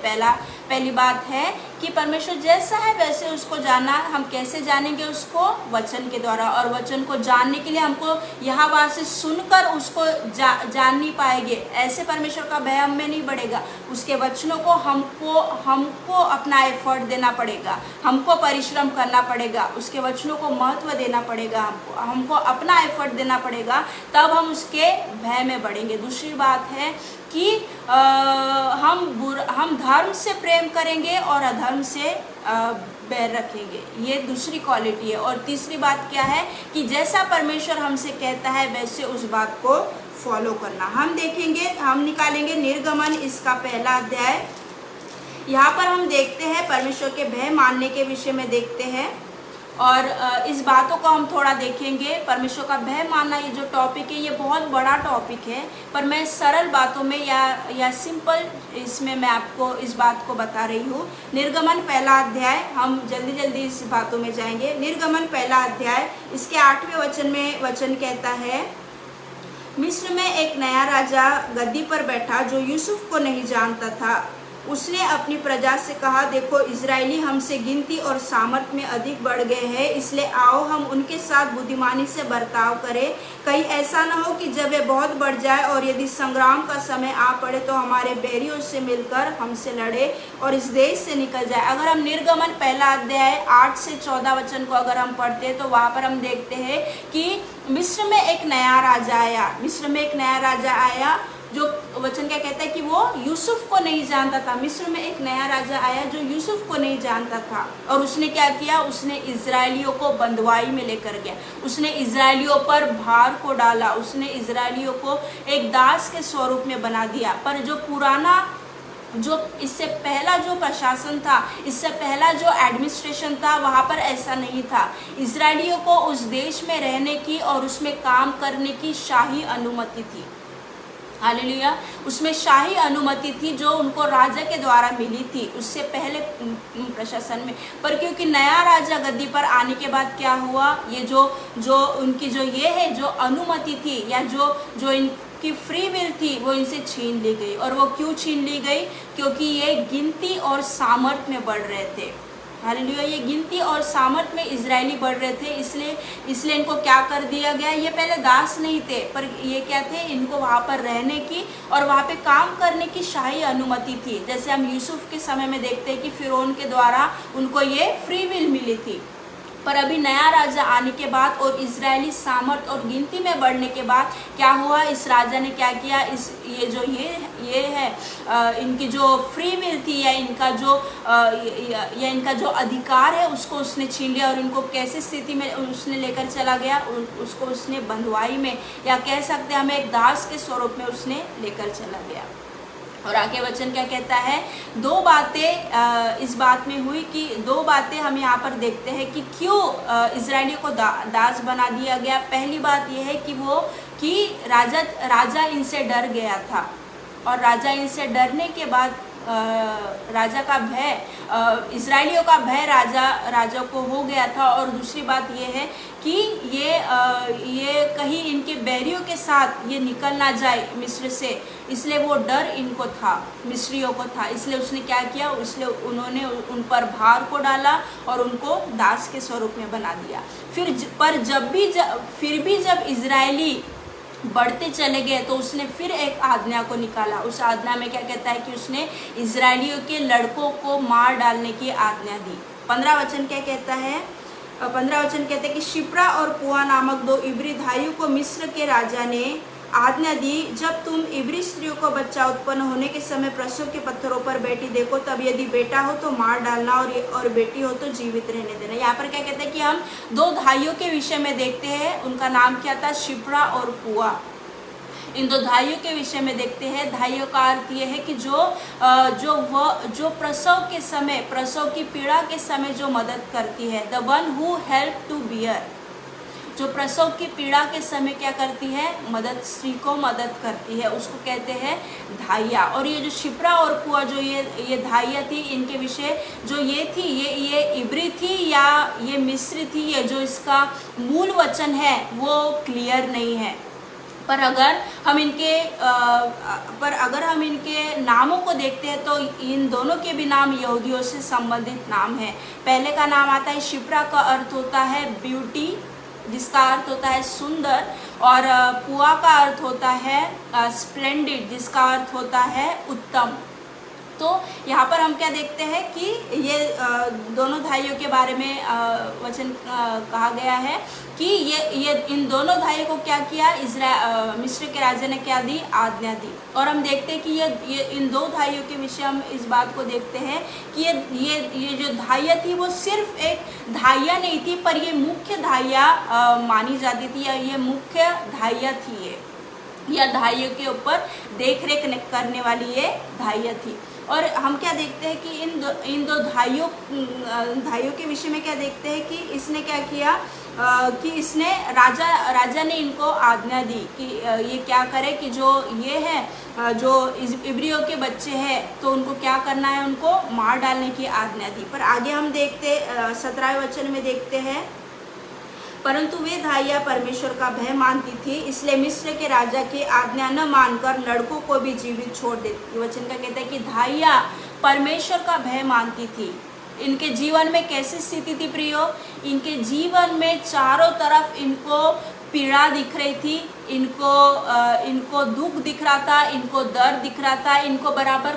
पहली बात है कि परमेश्वर जैसा है वैसे उसको जानना। हम कैसे जानेंगे उसको? वचन के द्वारा। और वचन को जानने के लिए हमको यहाँ वहाँ से सुनकर उसको जान नहीं पाएंगे। ऐसे परमेश्वर का भय हम में नहीं बढ़ेगा। उसके वचनों को हमको अपना एफर्ट देना पड़ेगा, हमको परिश्रम करना पड़ेगा, उसके वचनों को महत्व देना पड़ेगा, हमको अपना एफर्ट देना पड़ेगा, तब हम उसके भय में बढ़ेंगे। दूसरी बात है कि हम धर्म से प्रेम करेंगे और अधर्म से बैर रखेंगे। ये दूसरी क्वालिटी है। और तीसरी बात क्या है कि जैसा परमेश्वर हमसे कहता है वैसे उस बात को फॉलो करना। हम निकालेंगे निर्गमन इसका पहला अध्याय। यहाँ पर हम देखते हैं परमेश्वर के भय मानने के विषय में देखते हैं, और इस बातों को हम थोड़ा देखेंगे। परमेश्वर का भय मानना, ये जो टॉपिक है ये बहुत बड़ा टॉपिक है, पर मैं सरल बातों में या सिंपल इसमें मैं आपको इस बात को बता रही हूँ। निर्गमन पहला अध्याय, हम जल्दी इस बातों में जाएंगे। निर्गमन पहला अध्याय इसके 8वें वचन में वचन कहता है, मिस्र में एक नया राजा गद्दी पर बैठा जो यूसुफ को नहीं जानता था। उसने अपनी प्रजा से कहा, देखो इजरायली हमसे गिनती और सामर्थ में अधिक बढ़ गए हैं, इसलिए आओ हम उनके साथ बुद्धिमानी से बर्ताव करें। कहीं ऐसा ना हो कि जब वे बहुत बढ़ जाए और यदि संग्राम का समय आ पड़े तो हमारे बैरियों से मिलकर हमसे लड़े और इस देश से निकल जाए। अगर हम निर्गमन पहला अध्याय 8 से 14 वचन को अगर हम पढ़ते हैं तो वहाँ पर हम देखते हैं कि मिस्र में एक नया राजा आया। जो वचन क्या कहता है कि वो यूसुफ को नहीं जानता था। मिस्र में एक नया राजा आया जो यूसुफ को नहीं जानता था, और उसने क्या किया? उसने इजरायलियों को बंधुआई में लेकर गया, उसने इजरायलियों पर भार को डाला, उसने इजरायलियों को एक दास के स्वरूप में बना दिया। पर जो इससे पहला जो प्रशासन था, इससे पहला जो एडमिनिस्ट्रेशन था, वहाँ पर ऐसा नहीं था। इजरायलियों को उस देश में रहने की और उसमें काम करने की शाही अनुमति थी। हालेलुया। उसमें शाही अनुमति थी जो उनको राजा के द्वारा मिली थी उससे पहले प्रशासन में। पर क्योंकि नया राजा गद्दी पर आने के बाद क्या हुआ, ये जो उनकी जो अनुमति थी या जो इनकी फ्री विल थी वो इनसे छीन ली गई। और वो क्यों छीन ली गई? क्योंकि ये गिनती और सामर्थ में बढ़ रहे थे। हालेलुया। ये गिनती और सामर्थ में इजरायली बढ़ रहे थे, इसलिए इनको क्या कर दिया गया? ये पहले दास नहीं थे, पर ये क्या थे? इनको वहाँ पर रहने की और वहाँ पे काम करने की शाही अनुमति थी। जैसे हम यूसुफ के समय में देखते हैं कि फिरौन के द्वारा उनको ये फ्री विल मिली थी। पर अभी नया राजा आने के बाद और इजरायली सामर्थ और गिनती में बढ़ने के बाद क्या हुआ? इस राजा ने क्या किया? ये है इनकी जो फ्री विल थी या इनका जो अधिकार है उसको उसने छीन लिया। और इनको कैसे स्थिति में उसने लेकर चला गया? उसको उसने बंधुआई में, या कह सकते हैं हमें एक दास के स्वरूप में उसने लेकर चला गया। और आगे वचन क्या कहता है? 2 बातें इस बात में हुई कि 2 बातें हम यहाँ पर देखते हैं कि क्यों इजरायलियों को दास बना दिया गया। पहली बात यह है कि राजा इनसे डर गया था, और राजा इनसे डरने के बाद राजा का भय, इजराइलियों का भय राजा को हो गया था। और दूसरी बात ये है कि ये कहीं इनके बैरियों के साथ ये निकल ना जाए मिस्र से, इसलिए वो डर इनको था, मिस्रियों को था। इसलिए उसने क्या किया, इसलिए उन्होंने उन पर भार को डाला और उनको दास के स्वरूप में बना दिया। फिर भी जब इजरायली बढ़ते चले गए तो उसने फिर एक आज्ञा को निकाला। उस आज्ञा में क्या कहता है कि उसने इजरायलियों के लड़कों को मार डालने की आज्ञा दी। 15 वचन क्या कहता है, 15 वचन कहते हैं कि शिप्रा और पुआ नामक 2 इब्री भाइयों को मिस्र के राजा ने आज्ञा दी, जब तुम इब्री स्त्रियों को बच्चा उत्पन्न होने के समय प्रसव के पत्थरों पर बेटी देखो, तब यदि बेटा हो तो मार डालना और बेटी हो तो जीवित रहने देना। यहाँ पर क्या कहते हैं कि हम 2 भाइयों के विषय में देखते हैं। उनका नाम क्या था, शिप्रा और पुआ। इन 2 धाइयों के विषय में देखते हैं। धाइयों का अर्थ ये है कि जो प्रसव के समय, प्रसव की पीड़ा के समय जो मदद करती है, the one who help to bear, जो प्रसव की पीड़ा के समय क्या करती है, मदद, स्त्री को मदद करती है, उसको कहते हैं धाइया। और ये जो शिप्रा और पुआ जो ये धाइया थी, इनके विषय जो ये थी, ये इब्री थी या ये मिस्री थी, ये जो इसका मूल वचन है वो क्लियर नहीं है। पर अगर हम इनके नामों को देखते हैं तो इन दोनों के भी नाम यहूदियों से संबंधित नाम है। पहले का नाम आता है शिप्रा, का अर्थ होता है ब्यूटी, जिसका अर्थ होता है सुंदर, और पुआ का अर्थ होता है स्प्लेंडिड, जिसका अर्थ होता है उत्तम। तो यहाँ पर हम क्या देखते हैं कि ये दोनों धाइयों के बारे में वचन कहा गया है कि ये इन दोनों भाइयों को क्या किया, मिस्र के राजा ने क्या दी, आज्ञा दी। और हम देखते हैं कि ये इन 2 भाइयों के विषय हम इस बात को देखते हैं कि ये जो धाइया थी वो सिर्फ एक धाइया नहीं थी, पर ये मुख्य धाइया मानी जाती थी, या ये मुख्य धाइया थी ये, या धाइयों के ऊपर देख रेख करने वाली ये धाइया थी। और हम क्या देखते हैं कि इन दो धाइयों के विषय में क्या देखते हैं कि इसने क्या किया कि इसने राजा ने इनको आज्ञा दी कि ये क्या करे कि जो ये है जो इब्रियों के बच्चे हैं तो उनको क्या करना है, उनको मार डालने की आज्ञा दी। पर आगे हम देखते 17वें वचन में देखते हैं, परंतु वे धाइया परमेश्वर का भय मानती थी, इसलिए मिस्र के राजा की आज्ञा न मानकर लड़कों को भी जीवित छोड़ देती। वचन का कहता है कि धाइया परमेश्वर का भय मानती थी। इनके जीवन में कैसी स्थिति थी प्रियो, इनके जीवन में चारों तरफ इनको पीड़ा दिख रही थी, इनको दुख दिख रहा था, इनको दर्द दिख रहा था, इनको बराबर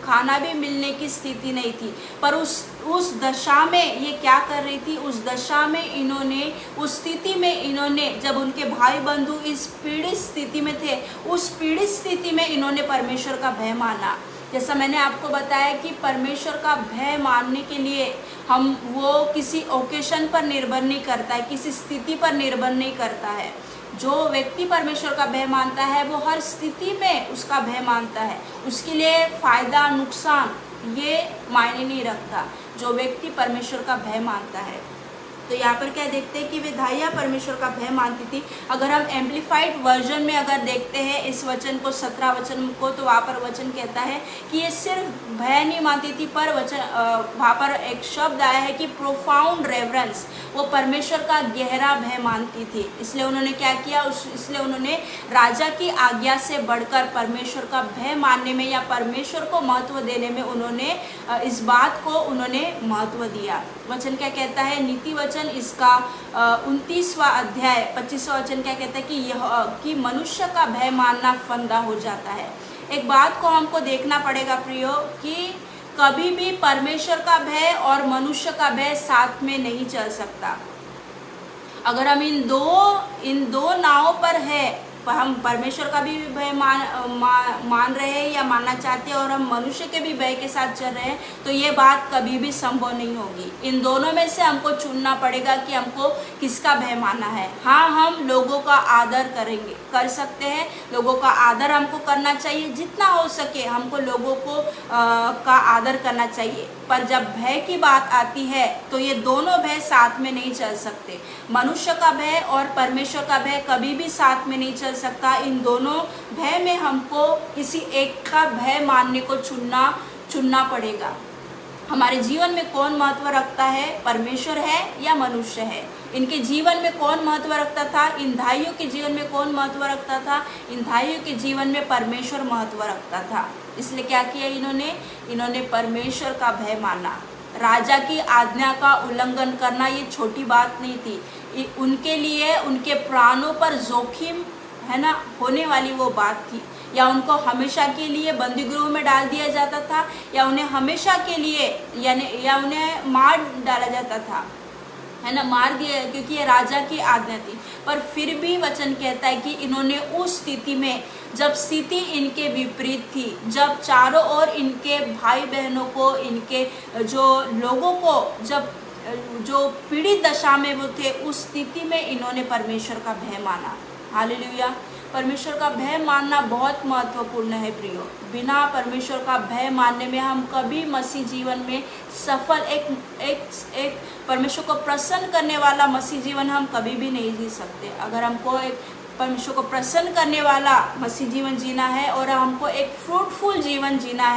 खाना भी मिलने की स्थिति नहीं थी। पर उस दशा में ये क्या कर रही थी, उस दशा में इन्होंने, उस स्थिति में इन्होंने, जब उनके भाई बंधु इस पीड़ित स्थिति में थे, उस पीड़ित स्थिति में इन्होंने परमेश्वर का भय माना। जैसा मैंने आपको बताया कि परमेश्वर का भय मानने के लिए वो किसी ओकेशन पर निर्भर नहीं करता है, किसी स्थिति पर निर्भर नहीं करता है। जो व्यक्ति परमेश्वर का भय मानता है वो हर स्थिति में उसका भय मानता है, उसके लिए फायदा नुकसान ये मायने नहीं रखता जो व्यक्ति परमेश्वर का भय मानता है। तो यहाँ पर क्या देखते हैं कि वे धाइया परमेश्वर का भय मानती थी। अगर हम एम्प्लीफाइड वर्जन में अगर देखते हैं इस वचन को, 17 वचन को, तो वहाँ पर वचन कहता है कि ये सिर्फ भय नहीं मानती थी, पर वहाँ पर एक शब्द आया है कि प्रोफाउंड रेवरेंस, वो परमेश्वर का गहरा भय मानती थी। इसलिए उन्होंने क्या किया, इसलिए उन्होंने राजा की आज्ञा से बढ़कर परमेश्वर का भय मानने में या परमेश्वर को महत्व देने में उन्होंने इस बात को उन्होंने महत्व दिया। वचन क्या कहता है, नीति वचन इसका 29वां अध्याय 25वां वचन क्या कहता है कि मनुष्य का भय मानना फंदा हो जाता है। एक बात को हमको देखना पड़ेगा प्रियो कि कभी भी परमेश्वर का भय और मनुष्य का भय साथ में नहीं चल सकता। अगर हम इन दो नावों पर है, हम परमेश्वर का भी भय मान रहे हैं या मानना चाहते हैं और हम मनुष्य के भी भय के साथ चल रहे हैं, तो ये बात कभी भी संभव नहीं होगी। इन दोनों में से हमको चुनना पड़ेगा कि हमको किसका भय मानना है। हाँ, हम लोगों का आदर कर सकते हैं। लोगों का आदर हमको करना चाहिए, जितना हो सके हमको लोगों को का आदर करना चाहिए। पर जब भय की बात आती है तो ये दोनों भय साथ में नहीं चल सकते। मनुष्य का भय और परमेश्वर का भय कभी भी साथ में नहीं चल सकता। इन दोनों भय में हमको किसी एक का भय मानने को चुनना पड़ेगा। हमारे जीवन में कौन महत्व रखता है, परमेश्वर है या मनुष्य है? इनके जीवन में कौन महत्व रखता था? इन भाइयों के जीवन में कौन महत्व रखता था? इन भाइयों के जीवन में परमेश्वर महत्व रखता था। इसलिए क्या किया इन्होंने परमेश्वर का भय माना। राजा की आज्ञा का उल्लंघन करना ये छोटी बात नहीं थी। उनके लिए उनके प्राणों पर जोखिम है ना होने वाली वो बात थी। या उनको हमेशा के लिए बंदी गृह में डाल दिया जाता था, या उन्हें हमेशा के लिए या उन्हें मार डाला जाता था, है ना, मार दिया, क्योंकि ये राजा की आज्ञा थी। पर फिर भी वचन कहता है कि इन्होंने उस स्थिति में, जब स्थिति इनके विपरीत थी, जब चारों ओर इनके भाई बहनों को, इनके जो लोगों को, जब जो पीड़ित दशा में वो थे, उस स्थिति में इन्होंने परमेश्वर का भय माना। हालेलुया। परमेश्वर का भय मानना बहुत महत्वपूर्ण है प्रियो। बिना परमेश्वर का भय मानने में हम कभी मसीह जीवन में सफल एक परमेश्वर को प्रसन्न करने वाला मसीह जीवन हम कभी भी नहीं जी सकते। अगर हमको एक परमेश्वर को प्रसन्न करने वाला मसीह जीवन जीना है और हमको एक फ्रूटफुल जीवन जीना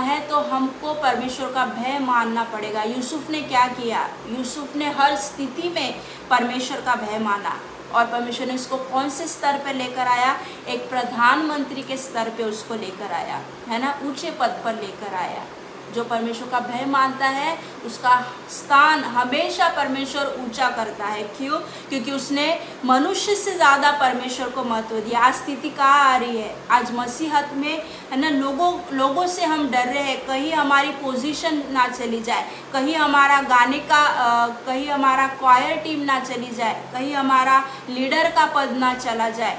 है तो हमको परमेश्वर का भय मानना पड़ेगा। यूसुफ ने क्या किया? यूसुफ ने हर स्थिति में परमेश्वर का भय माना, और परमेश्वर ने उसको कौन से स्तर पर लेकर आया? एक प्रधानमंत्री के स्तर पे उसको लेकर आया, है ना, ऊंचे पद पर लेकर आया। जो परमेश्वर का भय मानता है उसका स्थान हमेशा परमेश्वर ऊंचा करता है। क्यों? क्योंकि उसने मनुष्य से ज़्यादा परमेश्वर को महत्व दिया। आज स्थिति कहाँ आ रही है? आज मसीहत में, है ना, लोगों से हम डर रहे हैं, कहीं हमारी पोजीशन ना चली जाए, कहीं हमारा गाने का कहीं हमारा क्वायर टीम ना चली जाए, कहीं हमारा लीडर का पद ना चला जाए,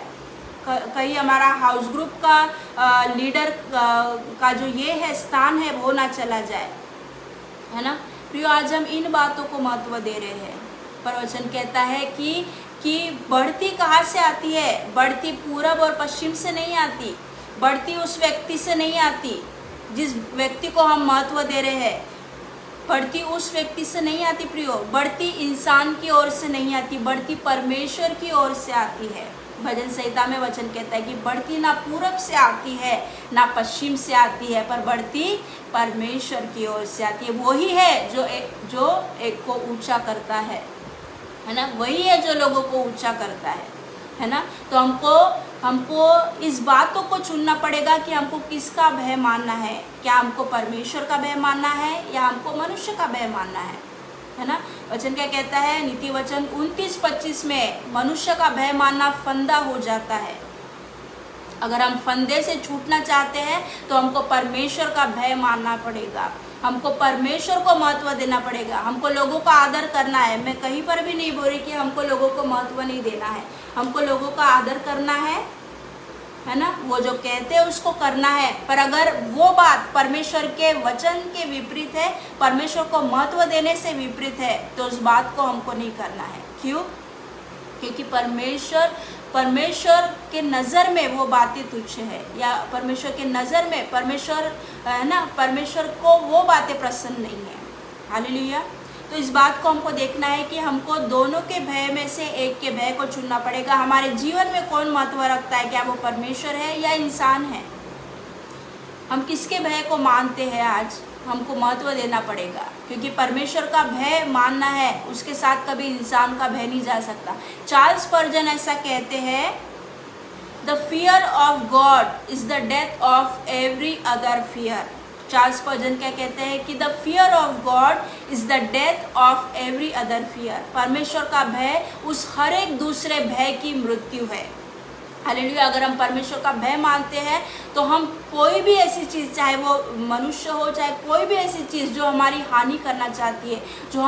कहीं हमारा हाउस ग्रुप का लीडर का जो ये है स्थान है वो ना चला जाए, है ना प्रियो। आज हम इन बातों को महत्व दे रहे हैं। पर वचन कहता है कि बढ़ती कहाँ से आती है? बढ़ती पूरब और पश्चिम से नहीं आती, बढ़ती उस व्यक्ति से नहीं आती जिस व्यक्ति को हम महत्व दे रहे हैं। बढ़ती उस व्यक्ति से नहीं आती प्रियो, बढ़ती इंसान की ओर से नहीं आती, बढ़ती परमेश्वर की ओर से आती है। भजन संहिता में वचन कहता है कि बढ़ती ना पूरब से आती है ना पश्चिम से आती है, पर बढ़ती परमेश्वर की ओर से आती है। वही है जो एक को ऊंचा करता है ना, वही है जो लोगों को ऊंचा करता है ना। तो हमको इस बातों को चुनना पड़ेगा कि हमको किसका भय मानना है। क्या हमको परमेश्वर का भय मानना है या हमको मनुष्य का भय मानना है ना। वचन क्या कहता है? नीति वचन 29-25 में मनुष्य का भय मानना फंदा हो जाता है। अगर हम फंदे से छूटना चाहते हैं तो हमको परमेश्वर का भय मानना पड़ेगा, हमको परमेश्वर को महत्व देना पड़ेगा, हमको लोगों का आदर करना है। मैं कहीं पर भी नहीं बोल रही कि हमको लोगों को महत्व नहीं देना है, हमको लोगों का आदर करना है ना, वो जो कहते हैं उसको करना है। पर अगर वो बात परमेश्वर के वचन के विपरीत है, परमेश्वर को महत्व देने से विपरीत है, तो उस बात को हमको नहीं करना है। क्यों? क्योंकि परमेश्वर के नज़र में वो बातें तुच्छ है, या परमेश्वर के नज़र में परमेश्वर को वो बातें प्रसन्न नहीं है। हालेलुया। तो इस बात को हमको देखना है कि हमको दोनों के भय में से एक के भय को चुनना पड़ेगा। हमारे जीवन में कौन महत्व रखता है? क्या वो परमेश्वर है या इंसान है? हम किसके भय को मानते हैं? आज हमको महत्व देना पड़ेगा, क्योंकि परमेश्वर का भय मानना है, उसके साथ कभी इंसान का भय नहीं जा सकता। चार्ल्स स्पर्जन ऐसा कहते हैं, the fear of God is the death of every other fear. Charles Spurgeon क्या कहते हैं कि the fear of God is the death of every other fear. परमेश्वर का भय उस हर एक दूसरे भय की मृत्यु है। हालेलुया। अगर हम परमेश्वर का भय मानते हैं तो हम कोई भी ऐसी चीज़, चाहे वो मनुष्य हो, चाहे कोई भी ऐसी चीज़ जो हमारी हानि करना चाहती है, जो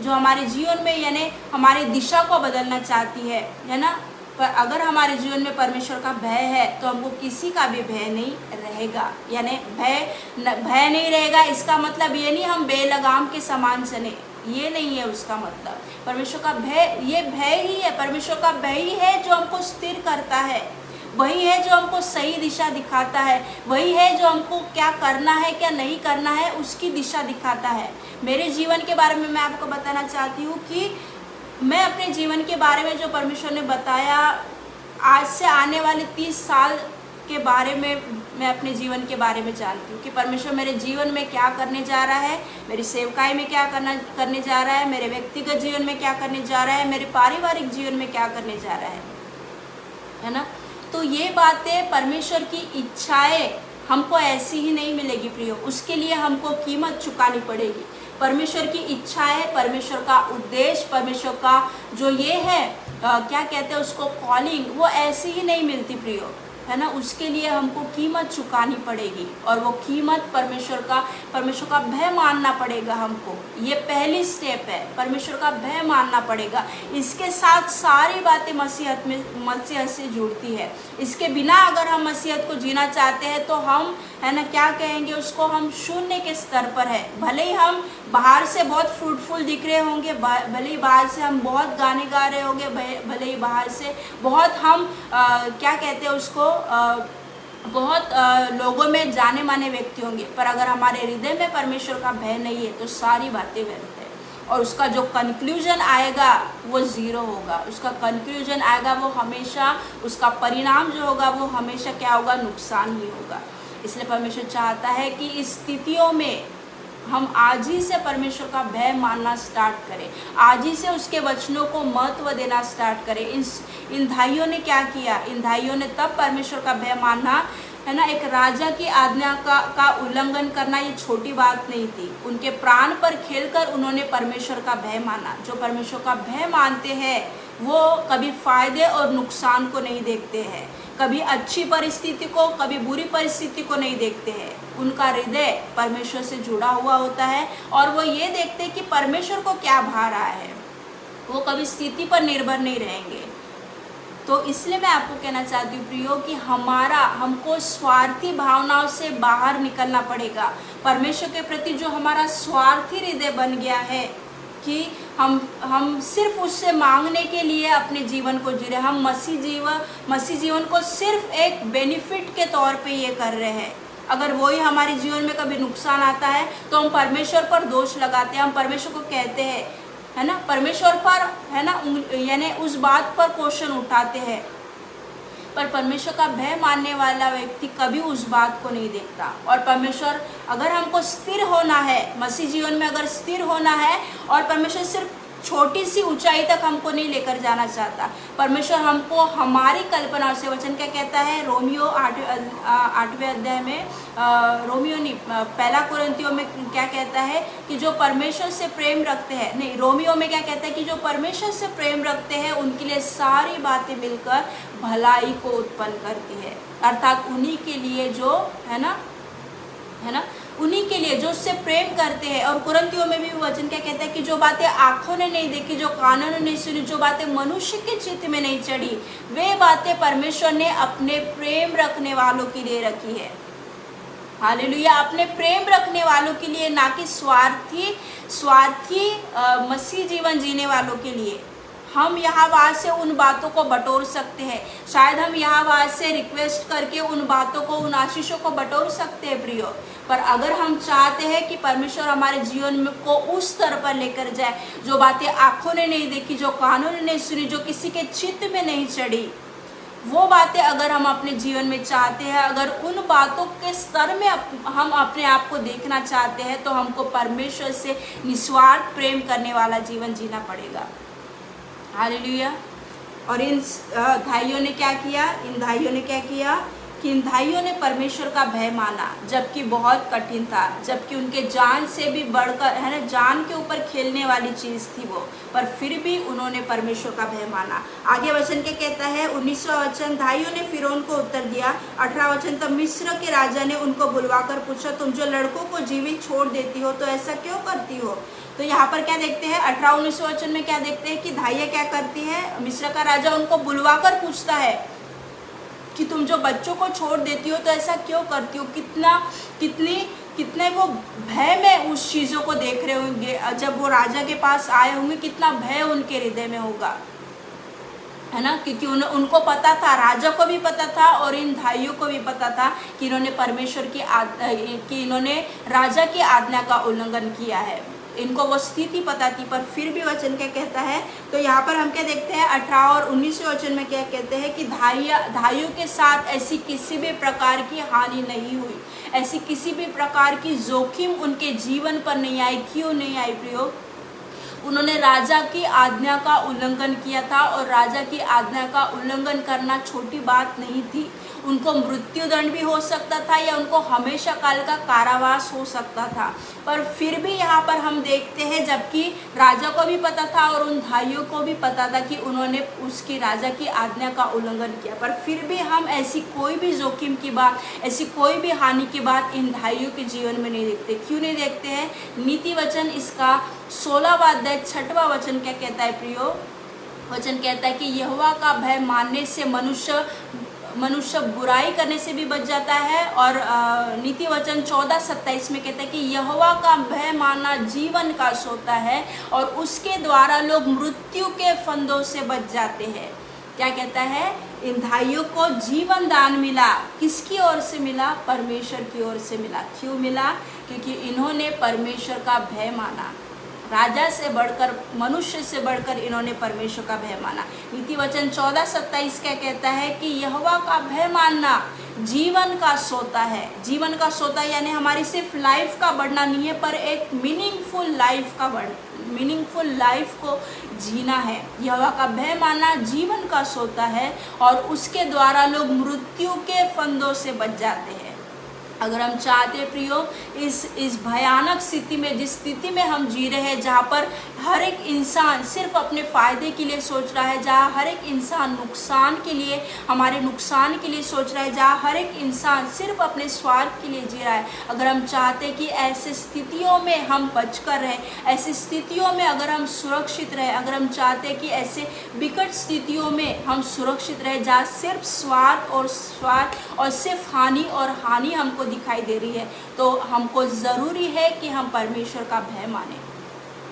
हमारे जीवन में यानी हमारी दिशा को बदलना चाहती है ना, पर अगर हमारे जीवन में परमेश्वर का भय है तो हमको किसी का भी भय नहीं रहेगा। यानी भय नहीं रहेगा, इसका मतलब ये नहीं हम बेलगाम के समान चले, ये नहीं है उसका मतलब। परमेश्वर का भय, ये भय ही है, परमेश्वर का भय ही है जो हमको स्थिर करता है, वही है जो हमको सही दिशा दिखाता है, वही है जो हमको क्या करना है क्या नहीं करना है उसकी दिशा दिखाता है। मेरे जीवन के बारे में मैं आपको बताना चाहती हूँ कि मैं अपने जीवन के बारे में जो परमेश्वर ने बताया, आज से आने वाले 30 साल के बारे में मैं अपने जीवन के बारे में जानती हूँ कि परमेश्वर मेरे जीवन में क्या करने जा रहा है, मेरी सेवकाई में क्या करने जा रहा है, मेरे व्यक्तिगत जीवन में क्या करने जा रहा है, मेरे पारिवारिक जीवन में क्या करने जा रहा है ना। तो ये बातें, परमेश्वर की इच्छाएं हमको ऐसी ही नहीं मिलेगी प्रियो, उसके लिए हमको कीमत चुकानी पड़ेगी। परमेश्वर की इच्छा है, परमेश्वर का उद्देश्य, परमेश्वर का जो ये है क्या कहते हैं उसको कॉलिंग, वो ऐसी ही नहीं मिलती प्रियो, है ना। उसके लिए हमको कीमत चुकानी पड़ेगी और वो कीमत परमेश्वर का भय मानना पड़ेगा हमको। ये पहली स्टेप है, परमेश्वर का भय मानना पड़ेगा। इसके साथ सारी बातें मसीहत से जुड़ती है। इसके बिना अगर हम मसीहत को जीना चाहते हैं तो हम, है ना, क्या कहेंगे उसको, हम शून्य के स्तर पर है। भले ही हम बाहर से बहुत फ्रूटफुल दिख रहे होंगे, भले ही बाहर से हम बहुत गाने गा रहे होंगे, भले ही बाहर से बहुत हम क्या कहते हैं उसको बहुत लोगों में जाने माने व्यक्ति होंगे, पर अगर हमारे हृदय में परमेश्वर का भय नहीं है तो सारी बातें व्यर्थ है और उसका जो कंक्लूजन आएगा वो ज़ीरो होगा। उसका कंक्लूजन आएगा वो हमेशा, उसका परिणाम जो होगा वो हमेशा क्या होगा, नुकसान ही होगा। इसलिए परमेश्वर चाहता है कि इस स्थितियों में हम आज ही से परमेश्वर का भय मानना स्टार्ट करें, आज ही से उसके वचनों को महत्व देना स्टार्ट करें। इन भाइयों ने क्या किया, इन भाइयों ने तब परमेश्वर का भय मानना, है ना, एक राजा की आज्ञा का उल्लंघन करना ये छोटी बात नहीं थी। उनके प्राण पर खेलकर उन्होंने परमेश्वर का भय माना। जो परमेश्वर का भय मानते हैं वो कभी फायदे और नुकसान को नहीं देखते हैं, कभी अच्छी परिस्थिति को, कभी बुरी परिस्थिति को नहीं देखते हैं। उनका हृदय परमेश्वर से जुड़ा हुआ होता है और वो ये देखते हैं कि परमेश्वर को क्या भा रहा है। वो कभी स्थिति पर निर्भर नहीं रहेंगे। तो इसलिए मैं आपको कहना चाहती हूँ प्रियो कि हमको स्वार्थी भावनाओं से बाहर निकलना पड़ेगा। परमेश्वर के प्रति जो हमारा स्वार्थी हृदय बन गया है कि हम सिर्फ उससे मांगने के लिए अपने जीवन को जी रहे, हम मसीह जीवन को सिर्फ एक बेनिफिट के तौर पे ये कर रहे हैं। अगर वही हमारे जीवन में कभी नुकसान आता है तो हम परमेश्वर पर दोष लगाते हैं, हम परमेश्वर को कहते हैं, है ना, परमेश्वर पर, है ना, यानी उस बात पर क्वेश्चन उठाते हैं। पर परमेश्वर का भय मानने वाला व्यक्ति कभी उस बात को नहीं देखता। और परमेश्वर, अगर हमको स्थिर होना है मसीह जीवन में, अगर स्थिर होना है, और परमेश्वर सिर्फ छोटी सी ऊंचाई तक हमको नहीं लेकर जाना चाहता। परमेश्वर हमको हमारी कल्पना से, वचन क्या कहता है, रोमियो 8वें अध्याय में, रोमियो नहीं, पहला कुरिन्थियों में क्या कहता है कि जो परमेश्वर से प्रेम रखते हैं, नहीं, रोमियो में क्या कहता है कि जो परमेश्वर से प्रेम रखते हैं उनके लिए सारी बातें मिलकर भलाई को उत्पन्न करती है। अर्थात उन्हीं के लिए जो, है ना, उन्हीं के लिए जो उससे प्रेम करते हैं। और कुरिन्थियों में भी वचन क्या कहता है कि जो बातें आंखों ने नहीं देखी, जो कानों ने नहीं सुनी, जो बातें मनुष्य के चित्त में नहीं चढ़ी, वे बातें परमेश्वर ने अपने प्रेम रखने वालों के लिए रखी है। हालेलुया, अपने प्रेम रखने वालों के लिए, ना कि स्वार्थी मसीह जीवन जीने वालों के लिए। हम यहाँ वहाँ से उन बातों को बटोर सकते हैं, शायद हम यहाँ वहाँ से रिक्वेस्ट करके उन बातों को, उन आशीषों को बटोर सकते हैं प्रियो। पर अगर हम चाहते हैं कि परमेश्वर हमारे जीवन में को उस स्तर पर लेकर जाए, जो बातें आंखों ने नहीं देखी, जो कानों ने नहीं सुनी, जो किसी के चित्त में नहीं चढ़ी, वो बातें अगर हम अपने जीवन में चाहते हैं, अगर उन बातों के स्तर में हम अपने आप को देखना चाहते हैं, तो हमको परमेश्वर से निस्वार्थ प्रेम करने वाला जीवन जीना पड़ेगा। हालेलुया। और इन भाइयों ने क्या किया, कि इन भाइयों ने परमेश्वर का भय माना, जबकि बहुत कठिन था, जबकि उनके जान से भी बढ़कर, है ना, जान के ऊपर खेलने वाली चीज़ थी वो, पर फिर भी उन्होंने परमेश्वर का भय माना। आगे वचन क्या कहता है, 19वां वचन, भाइयों ने फिरौन को उत्तर दिया। 18वां वचन, तब मिस्र के राजा ने उनको बुलवाकर पूछा, तुम जो लड़कों को जीवित छोड़ देती हो तो ऐसा क्यों करती हो। तो यहाँ पर क्या देखते हैं, 18-19वां वचन में क्या देखते हैं कि धाइयाँ क्या करती है, मिस्र का राजा उनको बुलवाकर पूछता है कि तुम जो बच्चों को छोड़ देती हो तो ऐसा क्यों करती हो। कितने वो भय में उस चीज़ों को देख रहे होंगे। जब वो राजा के पास आए होंगे कितना भय उनके हृदय में होगा, है ना, क्योंकि उनको पता था, राजा को भी पता था और इन भाइयों को भी पता था कि इन्होंने परमेश्वर की इन्होंने राजा की आज्ञा का उल्लंघन किया है। इनको वो स्थिति पता थी, पर फिर भी वचन क्या कहता है, तो यहाँ पर हम क्या देखते हैं 18 और 19वें वचन में क्या कहते हैं कि धाइयों के साथ ऐसी किसी भी प्रकार की हानि नहीं हुई, ऐसी किसी भी प्रकार की जोखिम उनके जीवन पर नहीं आई। क्यों नहीं आई प्रियो? उन्होंने राजा की आज्ञा का उल्लंघन किया था, और राजा की आज्ञा का उल्लंघन करना छोटी बात नहीं थी। उनको मृत्युदंड भी हो सकता था या उनको हमेशा काल का कारावास हो सकता था। पर फिर भी यहाँ पर हम देखते हैं, जबकि राजा को भी पता था और उन भाइयों को भी पता था कि उन्होंने उसकी राजा की आज्ञा का उल्लंघन किया, पर फिर भी हम ऐसी कोई भी जोखिम की बात, ऐसी कोई भी हानि की बात इन भाइयों के जीवन में नहीं देखते। क्यों नहीं देखते हैं? नीति वचन इसका 16वां अध्याय 6वां वचन क्या कहता है प्रियो? वचन कहता है कि यहोवा का भय मानने से मनुष्य बुराई करने से भी बच जाता है। और नीति वचन 14:27 में कहता है कि यहोवा का भय मानना जीवन का सोता है और उसके द्वारा लोग मृत्यु के फंदों से बच जाते हैं। क्या कहता है? इन भाइयों को जीवन दान मिला। किसकी ओर से मिला? परमेश्वर की ओर से मिला। क्यों मिला? क्योंकि इन्होंने परमेश्वर का भय माना। राजा से बढ़कर, मनुष्य से बढ़कर इन्होंने परमेश्वर का भय माना। नीति वचन 14:27 क्या कहता है कि यहोवा का भय मानना जीवन का सोता है। जीवन का सोता यानी हमारी सिर्फ लाइफ का बढ़ना नहीं है, पर एक मीनिंगफुल लाइफ को जीना है। यहोवा का भय मानना जीवन का सोता है और उसके द्वारा लोग मृत्यु के फंदों से बच जाते हैं। अगर हम चाहते प्रियो इस भयानक स्थिति में, जिस स्थिति में हम जी रहे हैं, जहाँ पर हर एक इंसान सिर्फ अपने फ़ायदे के लिए सोच रहा है, जहाँ हर एक इंसान नुकसान के लिए, हमारे नुकसान के लिए सोच रहा है, जहाँ हर एक इंसान सिर्फ अपने स्वार्थ के लिए जी रहा है, अगर हम चाहते कि ऐसे स्थितियों में हम बचकर रहें, ऐसी स्थितियों में अगर हम सुरक्षित रहें, अगर हम चाहते कि ऐसे विकट स्थितियों में हम सुरक्षित रहें, जहाँ सिर्फ स्वार्थ और सिर्फ हानि हमको दिखाई दे रही है, तो हमको ज़रूरी है कि हम परमेश्वर का भय माने।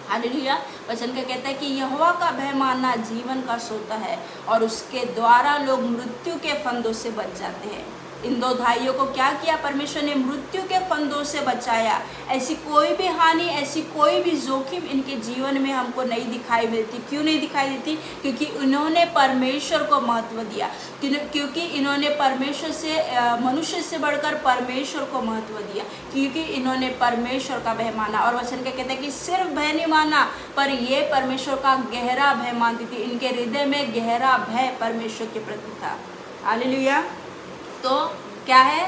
हालेलुया। वचन का कहता है कि यहोवा का भय मानना जीवन का सोता है और उसके द्वारा लोग मृत्यु के फंदों से बच जाते हैं। इन दो भाइयों को क्या किया? परमेश्वर ने मृत्यु के फंदों से बचाया। ऐसी कोई भी हानि, ऐसी कोई भी जोखिम इनके जीवन में हमको नहीं दिखाई देती। क्यों नहीं दिखाई देती? क्योंकि इन्होंने परमेश्वर को महत्व दिया, क्योंकि इन्होंने परमेश्वर से, मनुष्य से बढ़कर परमेश्वर को महत्व दिया, क्योंकि इन्होंने परमेश्वर का भय माना। और वचन का कहता है कि सिर्फ भय नहीं माना, पर ये परमेश्वर का गहरा भय मानती थी। इनके हृदय में गहरा भय परमेश्वर के प्रति था। हालेलुया। तो क्या है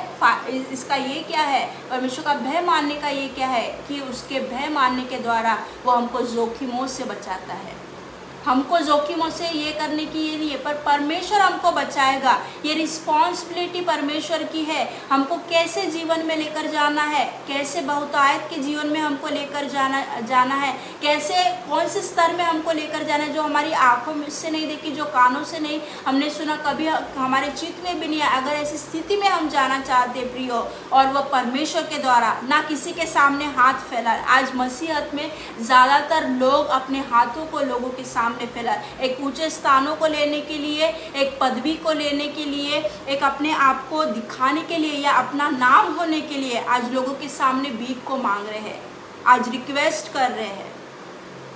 इसका? ये क्या है? परमेश्वर का भय मानने का ये क्या है कि उसके भय मानने के द्वारा वो हमको जोखिमों से बचाता है। हमको जोखिमों से ये करने की ये नहीं है, पर परमेश्वर हमको बचाएगा। ये रिस्पॉन्सिबिलिटी परमेश्वर की है। हमको कैसे जीवन में लेकर जाना है, कैसे बहुतायत के जीवन में हमको लेकर जाना है, कैसे कौन से स्तर में हमको लेकर जाना है, जो हमारी आंखों से नहीं देखी, जो कानों से नहीं हमने सुना, कभी हमारे चित्त में भी नहीं है। अगर ऐसी स्थिति में हम जाना चाहते प्रियो, और वह परमेश्वर के द्वारा, ना किसी के सामने हाथ फैला। आज मसीहत में ज़्यादातर लोग अपने हाथों को लोगों के सामने फैला, एक ऊंचे स्थानों को लेने के लिए, एक पदवी को लेने के लिए, एक अपने आप को दिखाने के लिए या अपना नाम होने के लिए आज लोगों के सामने भीख को मांग रहे हैं, आज रिक्वेस्ट कर रहे हैं।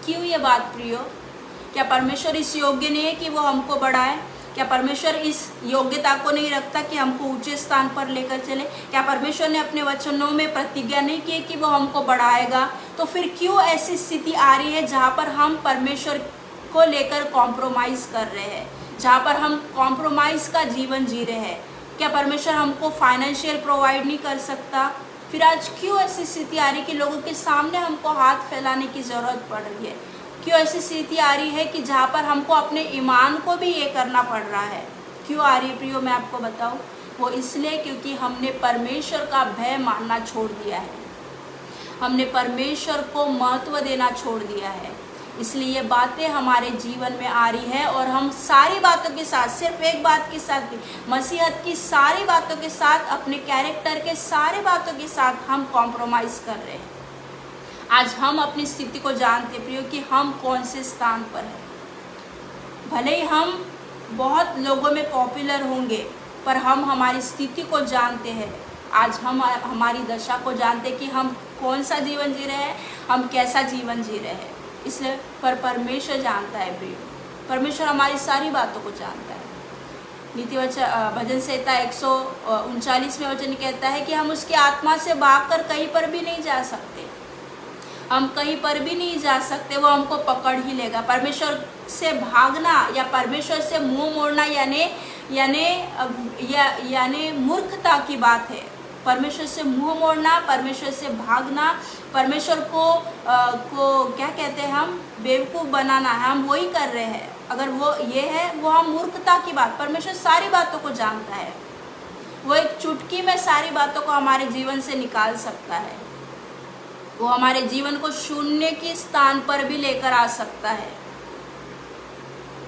क्यों ये बात प्रियो? क्या परमेश्वर इस योग्य नहीं है कि वो हमको बढ़ाए? क्या परमेश्वर इस योग्यता को नहीं रखता कि हमको ऊंचे स्थान पर लेकर चले? क्या परमेश्वर ने अपने वचनों में प्रतिज्ञा नहीं की कि वो हमको बढ़ाएगा? तो फिर क्यों ऐसी स्थिति आ रही है जहाँ पर हम परमेश्वर को लेकर कॉम्प्रोमाइज़ कर रहे हैं, जहाँ पर हम कॉम्प्रोमाइज़ का जीवन जी रहे हैं? क्या परमेश्वर हमको फाइनेंशियल प्रोवाइड नहीं कर सकता? फिर आज क्यों ऐसी स्थिति आ रही है कि लोगों के सामने हमको हाथ फैलाने की ज़रूरत पड़ रही है? क्यों ऐसी स्थिति आ रही है कि जहाँ पर हमको अपने ईमान को भी ये करना पड़ रहा है? क्यों आ रही है प्रियो? मैं आपको बताऊँ, वो इसलिए क्योंकि हमने परमेश्वर का भय मानना छोड़ दिया है, हमने परमेश्वर को महत्व देना छोड़ दिया है। इसलिए ये बातें हमारे जीवन में आ रही है और हम सारी बातों के साथ, सिर्फ एक बात के साथ भी, मसीहत की सारी बातों के साथ, अपने कैरेक्टर के सारी बातों के साथ हम कॉम्प्रोमाइज़ कर रहे हैं। आज हम अपनी स्थिति को जानते प्रियो कि हम कौन से स्थान पर हैं। भले ही हम बहुत लोगों में पॉपुलर होंगे, पर हम हमारी स्थिति को जानते हैं। आज हम हमारी दशा को जानते हैं कि हम कौन सा जीवन जी रहे हैं, हम कैसा जीवन जी रहे हैं। इसलिए पर परमेश्वर जानता है प्रियो, परमेश्वर हमारी सारी बातों को जानता है। नीति वचन भजन संहिता 139 में वचन कहता है कि हम उसकी आत्मा से भागकर कहीं पर भी नहीं जा सकते, हम कहीं पर भी नहीं जा सकते, वो हमको पकड़ ही लेगा। परमेश्वर से भागना या परमेश्वर से मुंह मोड़ना यानी मूर्खता की बात है। परमेश्वर से मुंह मोड़ना, परमेश्वर से भागना, परमेश्वर को क्या कहते हैं, हम बेवकूफ़ बनाना है, हम वही कर रहे हैं। अगर वो ये है, वो हम मूर्खता की बात। परमेश्वर सारी बातों को जानता है, वो एक चुटकी में सारी बातों को हमारे जीवन से निकाल सकता है। वो हमारे जीवन को शून्य के स्थान पर भी लेकर आ सकता है।